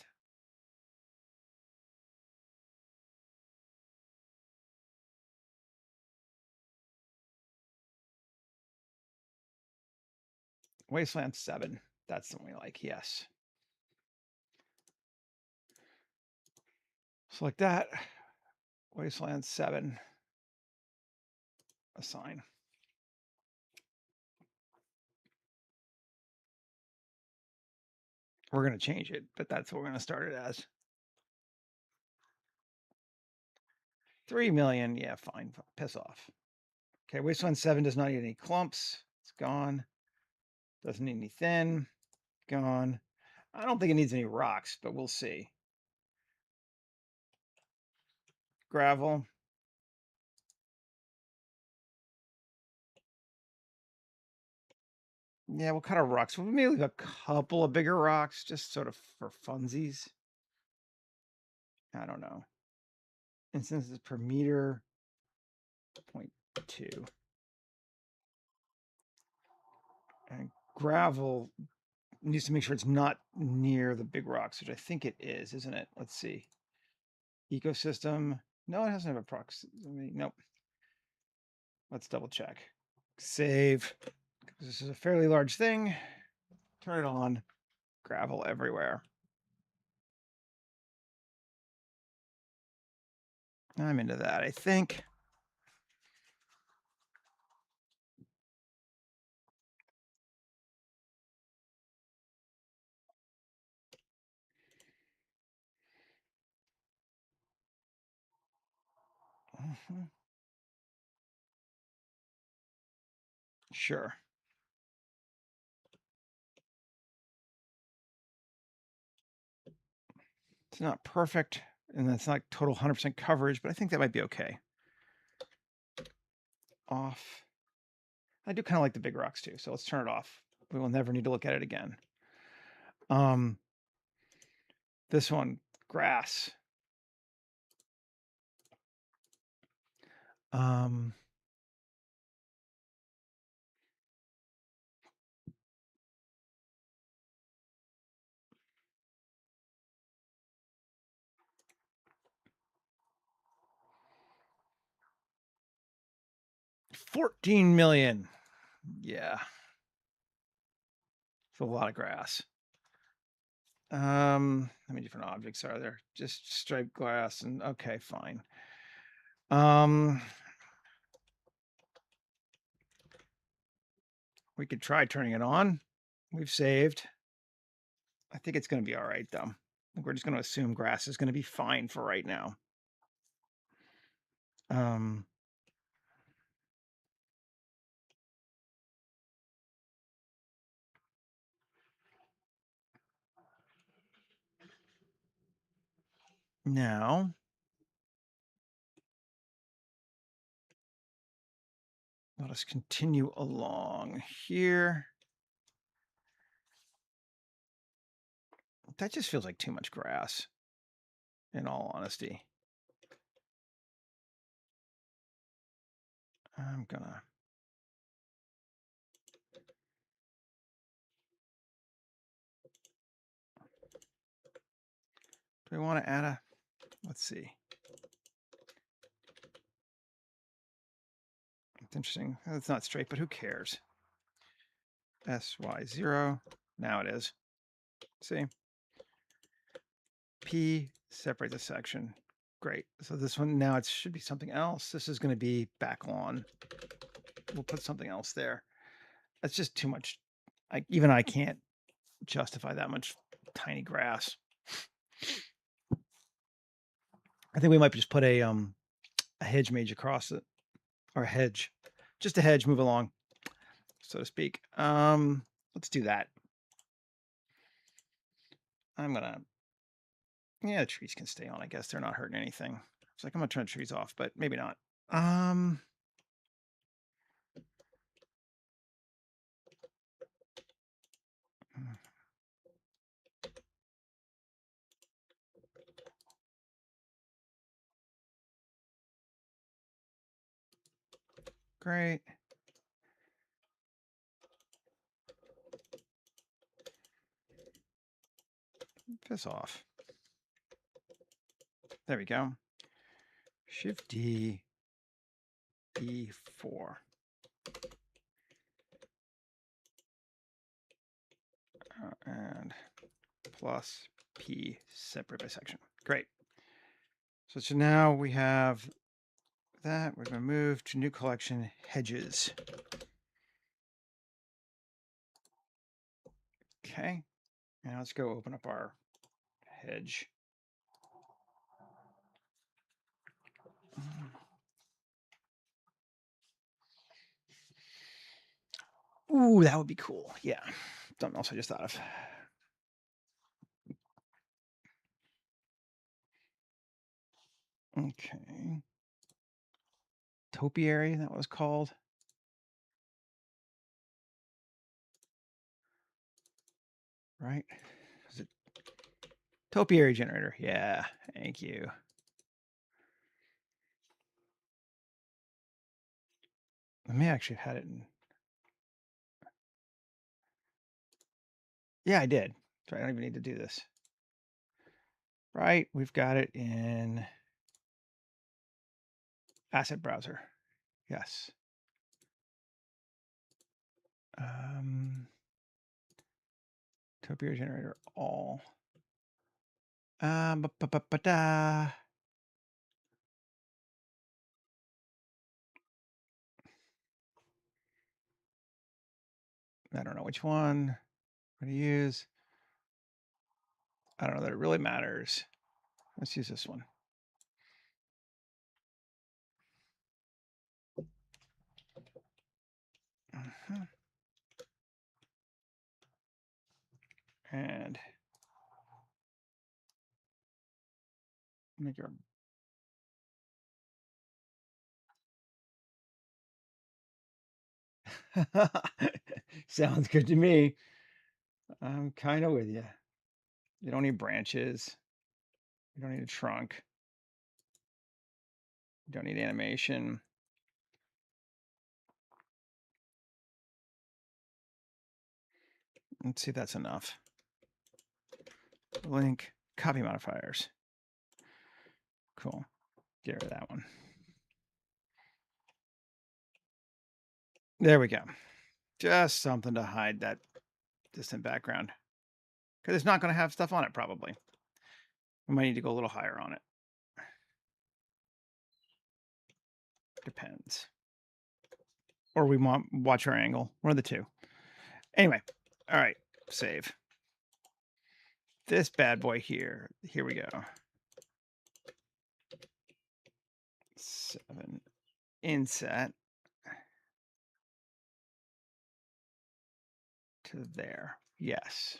Wasteland 7. That's the one we like. Yes. Select that. Wasteland 7. Assign. We're going to change it, but that's what we're going to start it as. 3 million. Yeah, fine. Piss off. Okay, Wasteland 7 does not need any clumps. It's gone. Doesn't need any thin. Gone. I don't think it needs any rocks, but we'll see. Gravel. Yeah, what kind of rocks? Well, maybe leave a couple of bigger rocks, just sort of for funsies. I don't know. Instances per meter, 0.2. And gravel needs to make sure it's not near the big rocks, which I think it is, isn't it? Let's see. Ecosystem. No, it doesn't have a proximity. Nope. Let's double check. Save. This is a fairly large thing. Turn it on. Gravel everywhere. I'm into that, I think. Sure. It's not perfect, and that's not total 100% coverage, but I think that might be okay. Off. I do kind of like the big rocks too, so let's turn it off. We will never need to look at it again. This one, grass. 14 million. Yeah. It's a lot of grass. How many different objects are there? Just striped glass and okay, fine. We could try turning it on. We've saved. I think it's going to be all right though. We're just going to assume grass is going to be fine for right now. Now, let us continue along here. That just feels like too much grass, in all honesty. I'm gonna... Do we want to add a... Let's see. It's interesting. It's not straight, but who cares? SY0. Now it is. See? P separate the section. Great. So this one now it should be something else. This is going to be back on. We'll put something else there. That's just too much. Even I can't justify that much tiny grass. I think we might just put a hedge mage across it, or a hedge, just a hedge. Move along, so to speak. Let's do that. I'm gonna. Yeah, the trees can stay on. I guess they're not hurting anything. It's like I'm gonna turn the trees off, but maybe not. Great. Piss off. There we go. Shift D, E4. And plus P separate by section. Great. So now we have that. We're going to move to new collection, hedges. Okay. Now let's go open up our hedge. Ooh, that would be cool. Yeah. Something else I just thought of. Okay. Topiary, that was called. Right? Is it topiary generator? Yeah. Thank you. I may actually have had it in. Yeah, I did. So I don't even need to do this. Right? We've got it in asset browser. Yes. Topiary generator all. Ba-ba-ba-ba-da. I don't know which one I'm going to use. I don't know that it really matters. Let's use this one. And make your sounds good to me. I'm kind of with you. You don't need branches. You don't need a trunk. You don't need animation. Let's see if that's enough. Link, copy modifiers. Cool. Get rid of that one. There we go. Just something to hide that distant background. Because it's not going to have stuff on it, probably. We might need to go a little higher on it. Depends. Or we want watch our angle. One of the two. Anyway, all right, save. This bad boy here. Here we go. 7 inset to there. Yes.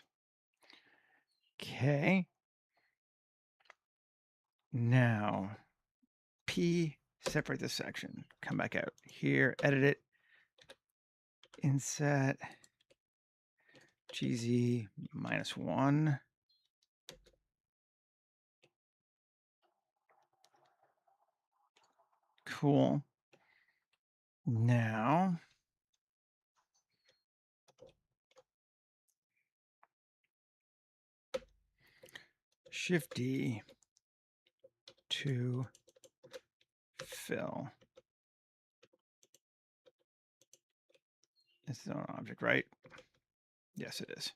Okay. Now, P, separate this section, come back out here, edit it, inset GZ -1. Cool. Now, Shift D to fill. It's its own object, right? Yes, it is.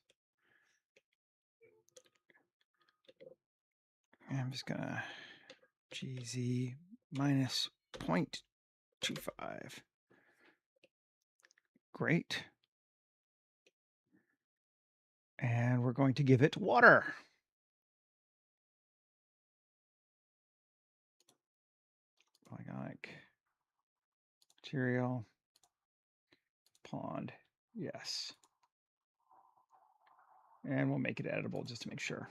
And I'm just gonna GZ -0.25. Great. And we're going to give it water. Polygonic material pond. Yes. And we'll make it editable just to make sure.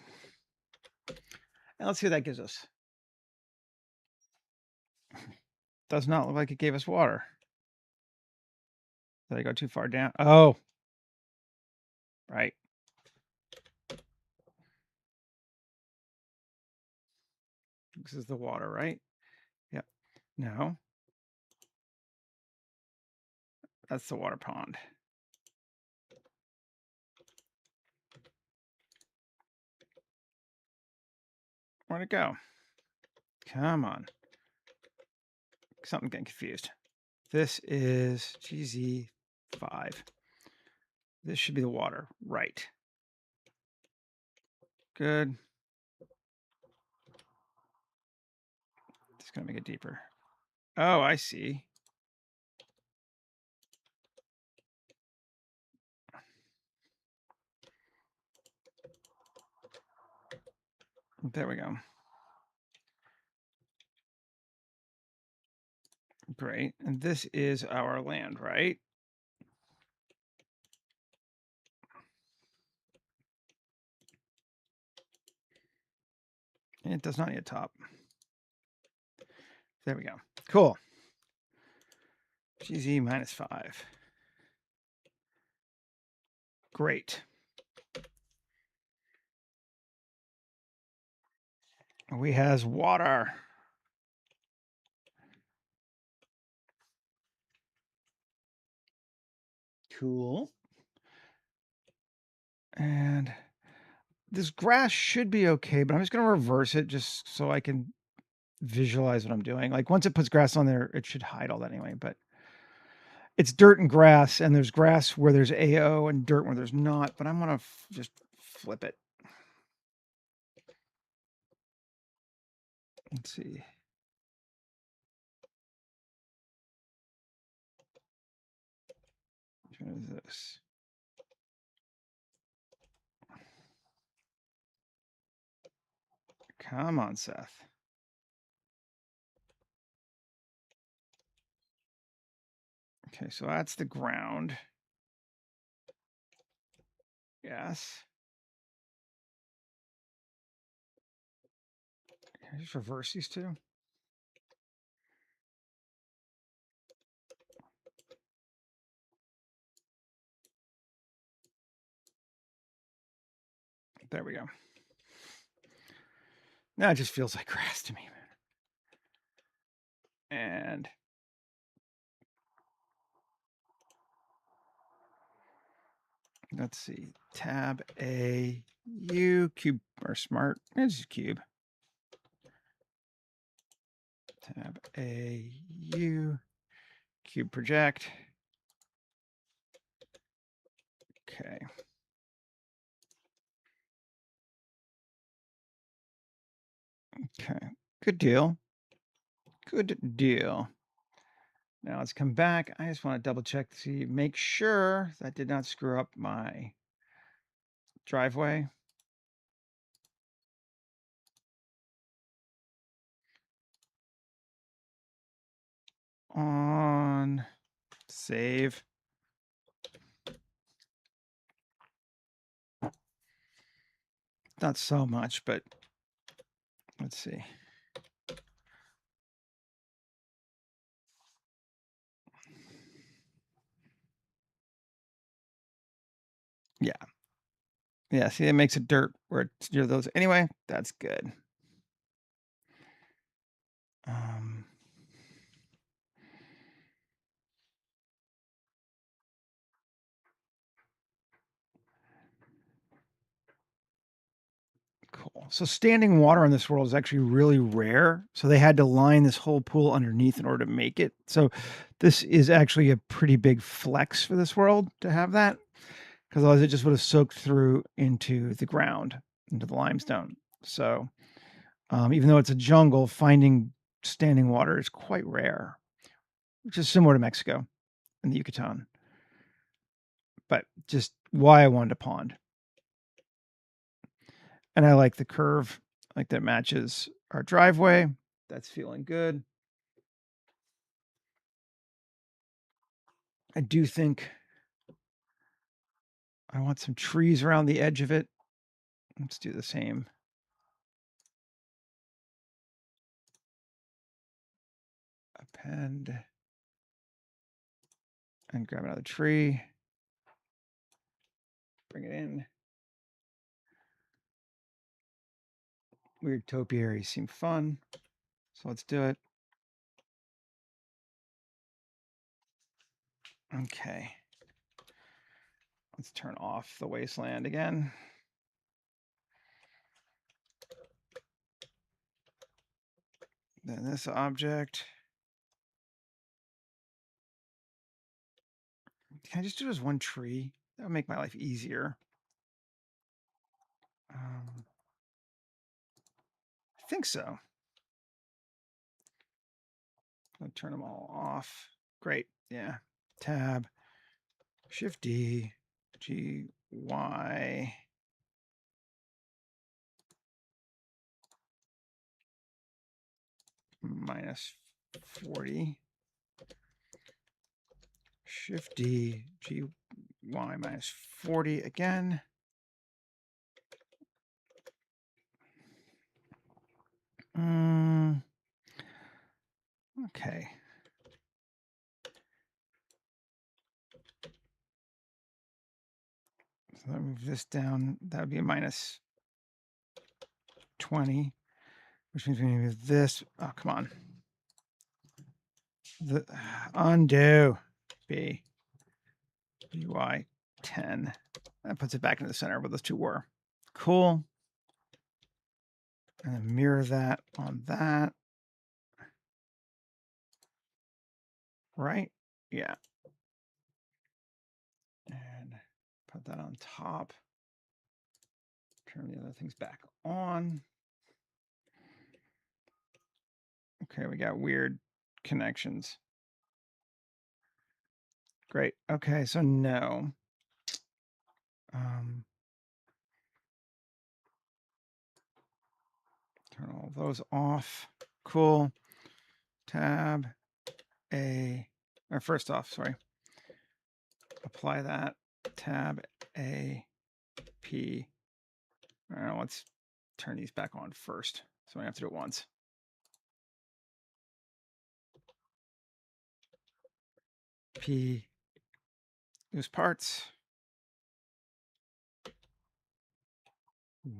And let's see what that gives us. Does not look like it gave us water. Did I go too far down? Oh, right. This is the water, right? Yep. No. That's the water pond. Where'd it go? Come on. Something getting confused. This is GZ5. This should be the water, right? Good. Just gonna make it deeper. Oh, I see. There we go. Great. And this is our land, right? It does not need a top. There we go. Cool. GZ -5. Great. We has water. Cool. And this grass should be okay, but I'm just going to reverse it just so I can visualize what I'm doing. Like once it puts grass on there, it should hide all that anyway, but it's dirt and grass, and there's grass where there's AO and dirt where there's not, but I'm going to just flip it. Let's see. Which one is this? Come on, Seth. Okay, so that's the ground. Yes. Can I just reverse these two? There we go. Now it just feels like grass to me. And let's see. Tab A U cube or smart. It's just cube. Tab A U cube project. Okay. Okay. Good deal. Good deal. Now let's come back. I just want to double check to see, make sure that did not screw up my driveway. On save. Not so much, but let's see. Yeah, see, it makes it dirt where it's near those. Anyway, that's good. Cool. So standing water in this world is actually really rare. So they had to line this whole pool underneath in order to make it. So this is actually a pretty big flex for this world to have that, because otherwise it just would have soaked through into the ground, into the limestone. So even though it's a jungle, finding standing water is quite rare, which is similar to Mexico and the Yucatan. But just why I wanted a pond. And I like the curve, like that matches our driveway. That's feeling good. I do think I want some trees around the edge of it. Let's do the same. Append and grab another tree. Bring it in. Weird topiaries seem fun. So let's do it. Okay. Let's turn off the wasteland again. Then this object. Can I just do this one tree? That would make my life easier. I think so. I'll turn them all off. Great. Yeah. Tab. Shift D. G. Y. Minus 40. Shift D. G. Y minus 40 again. Okay. So let me move this down. That would be a minus 20, which means we need to move this. Oh, come on. The undo B. BY 10. That puts it back into the center where those two were. Cool. And then mirror that on that. Right? Yeah. And put that on top. Turn the other things back on. Okay, we got weird connections. Great. Okay, so no. Turn all those off. Cool. Tab A, or first off, sorry. Apply that. Tab A, P. I don't know, let's turn these back on first. So I have to do it once. P, loose parts.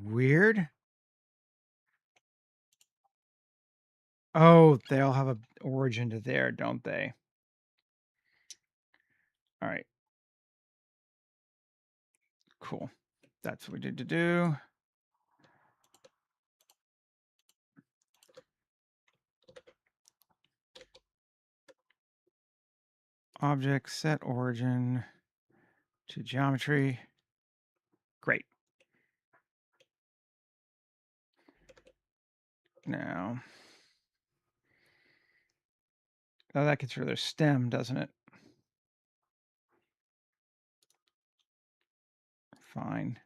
Weird. Oh, they all have an origin to there, don't they? All right. Cool. That's what we need to do. Object set origin to geometry. Great. Now, oh, that gets rid of their stem, doesn't it? Fine.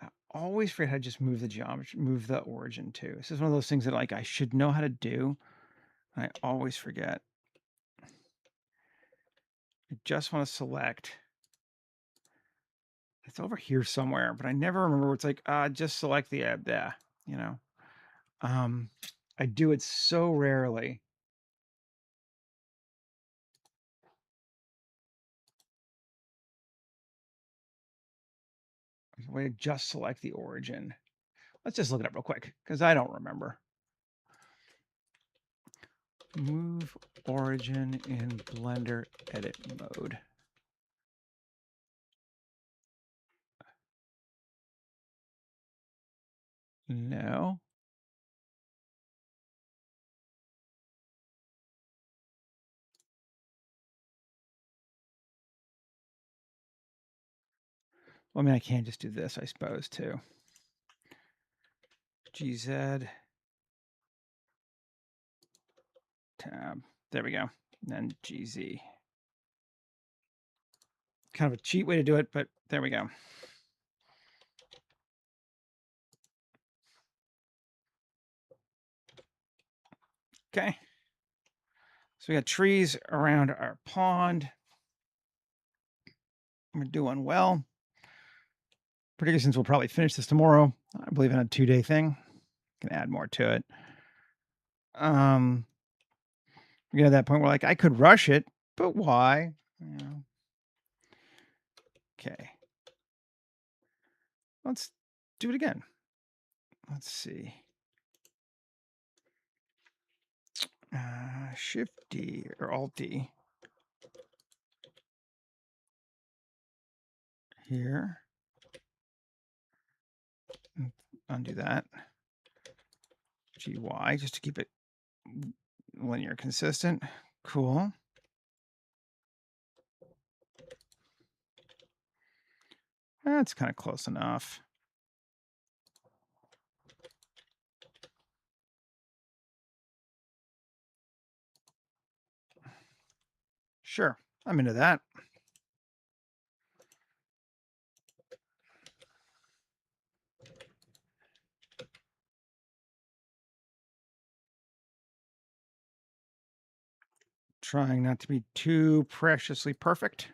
I always forget how to just move the geometry, move the origin too. This is one of those things that like I should know how to do. I always forget. I just want to select. It's over here somewhere, but I never remember where it's like, just select the there, you know. I do it so rarely. way to just select the origin. Let's just look it up real quick because I don't remember. Move origin in Blender edit mode. No. Well, I mean, I can just do this, I suppose, too. GZ. Tab. There we go. And then GZ. Kind of a cheat way to do it, but there we go. Okay. So we got trees around our pond. We're doing well. Particularly since we'll probably finish this tomorrow. I believe in a 2-day thing. Can add more to it. We get to that point where like I could rush it, but why? You know. Okay. Let's do it again. Let's see. Shift D or Alt D. Here. Undo that. GY just to keep it linear consistent. Cool. That's kind of close enough. Sure, I'm into that. Trying not to be too preciously perfect.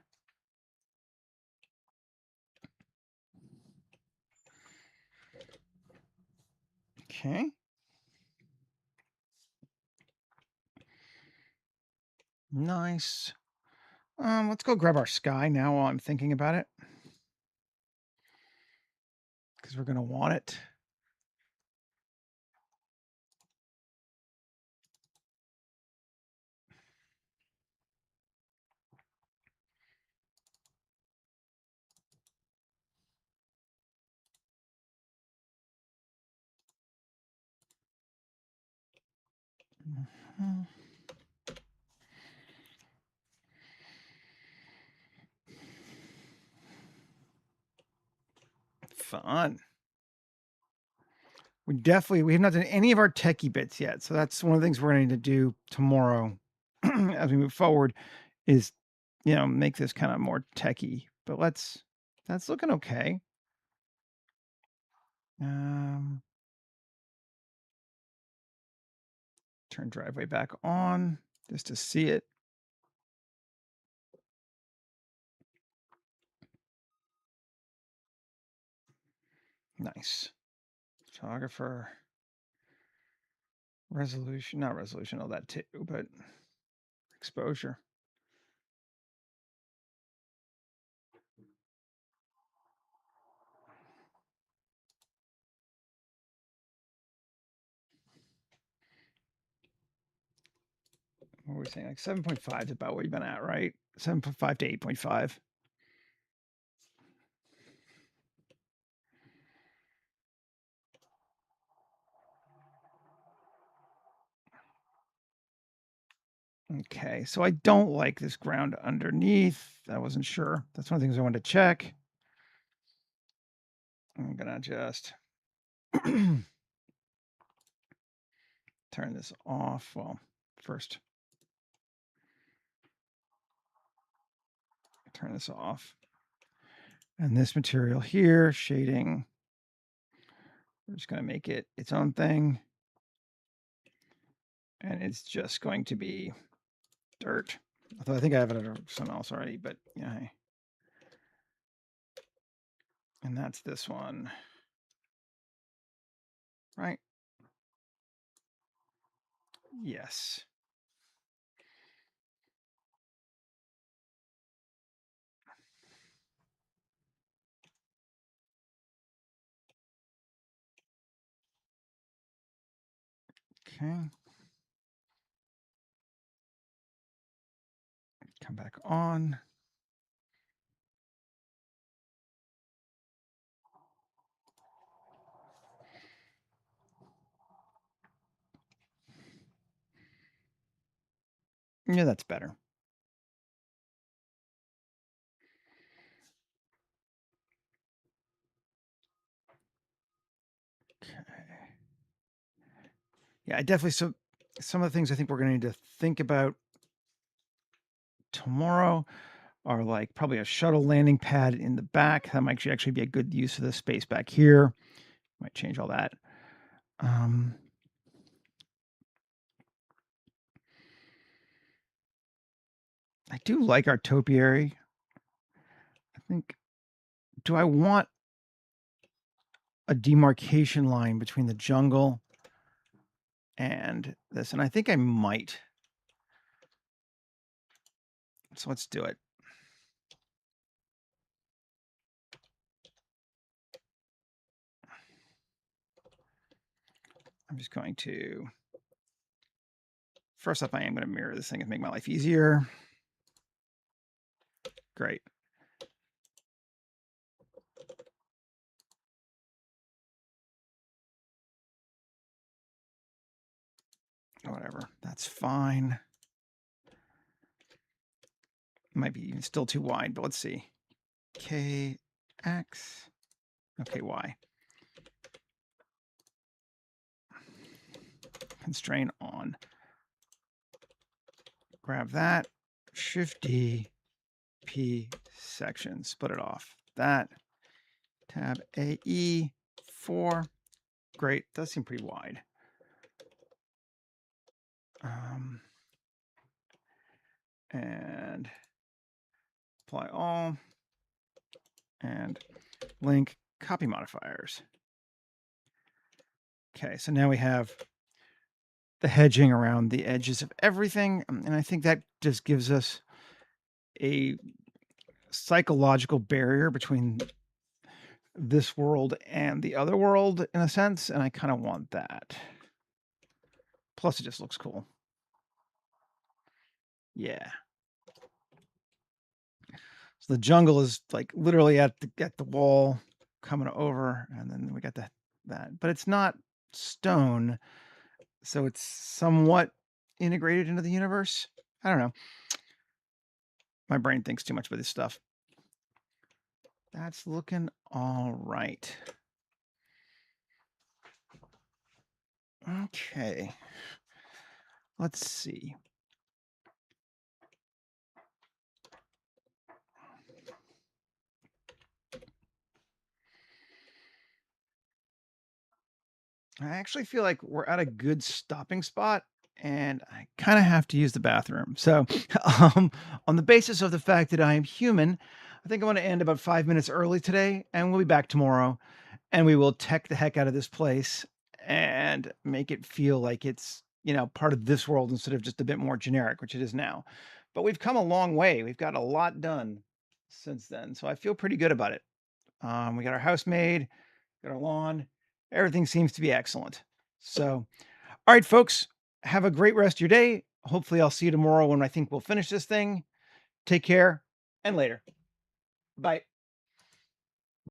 Okay. Nice. Let's go grab our sky now while I'm thinking about it. Because we're going to want it. Fun. We have not done any of our techie bits yet. So that's one of the things we're going to need to do tomorrow as we move forward is, make this kind of more techie. But that's looking okay. Turn driveway back on just to see it. Nice. Photographer. Resolution, not resolution, all that too, but exposure. What were we saying? Like 7.5 is about where you've been at, right? 7.5 to 8.5. Okay, so I don't like this ground underneath. I wasn't sure. That's one of the things I wanted to check. I'm gonna just turn this off. Well, first turn this off. And this material here, shading, we're just gonna make it its own thing. And it's just going to be dirt. Although I think I have it under something else already, but yeah. And that's this one. Right? Yes. Okay. Come back on. Yeah, that's better. Okay. Yeah, I definitely, some of the things I think we're going to need to think about tomorrow are like probably a shuttle landing pad in the back. That might actually be a good use of the space back here. Might change all that. I do like our topiary. I think, do I want a demarcation line between the jungle and this? And I think I might. So let's do it. I'm just going to, first up, I am going to mirror this thing and make my life easier. Great. Whatever, that's fine. Might be even still too wide, but let's see. KX, okay, Y. Constrain on. Grab that, Shift D, P section, split it off. That, Tab AE 4. Great, does seem pretty wide. And apply all, and link copy modifiers. Okay, so now we have the hedging around the edges of everything, and I think that just gives us a psychological barrier between this world and the other world in a sense, and I kind of want that. Plus, it just looks cool. Yeah. So the jungle is like literally at the wall coming over, and then we got that. But it's not stone, so it's somewhat integrated into the universe. I don't know. My brain thinks too much about this stuff. That's looking all right. Okay. Let's see. I actually feel like we're at a good stopping spot, and I kind of have to use the bathroom. So, on the basis of the fact that I am human, I think I'm going to end about 5 minutes early today, and we'll be back tomorrow, and we will tech the heck out of this place and make it feel like it's, part of this world instead of just a bit more generic, which it is now. But we've come a long way. We've got a lot done since then, so I feel pretty good about it. We got our house made, got our lawn. Everything seems to be excellent. So, all right, folks, have a great rest of your day. Hopefully, I'll see you tomorrow when I think we'll finish this thing. Take care and later. Bye.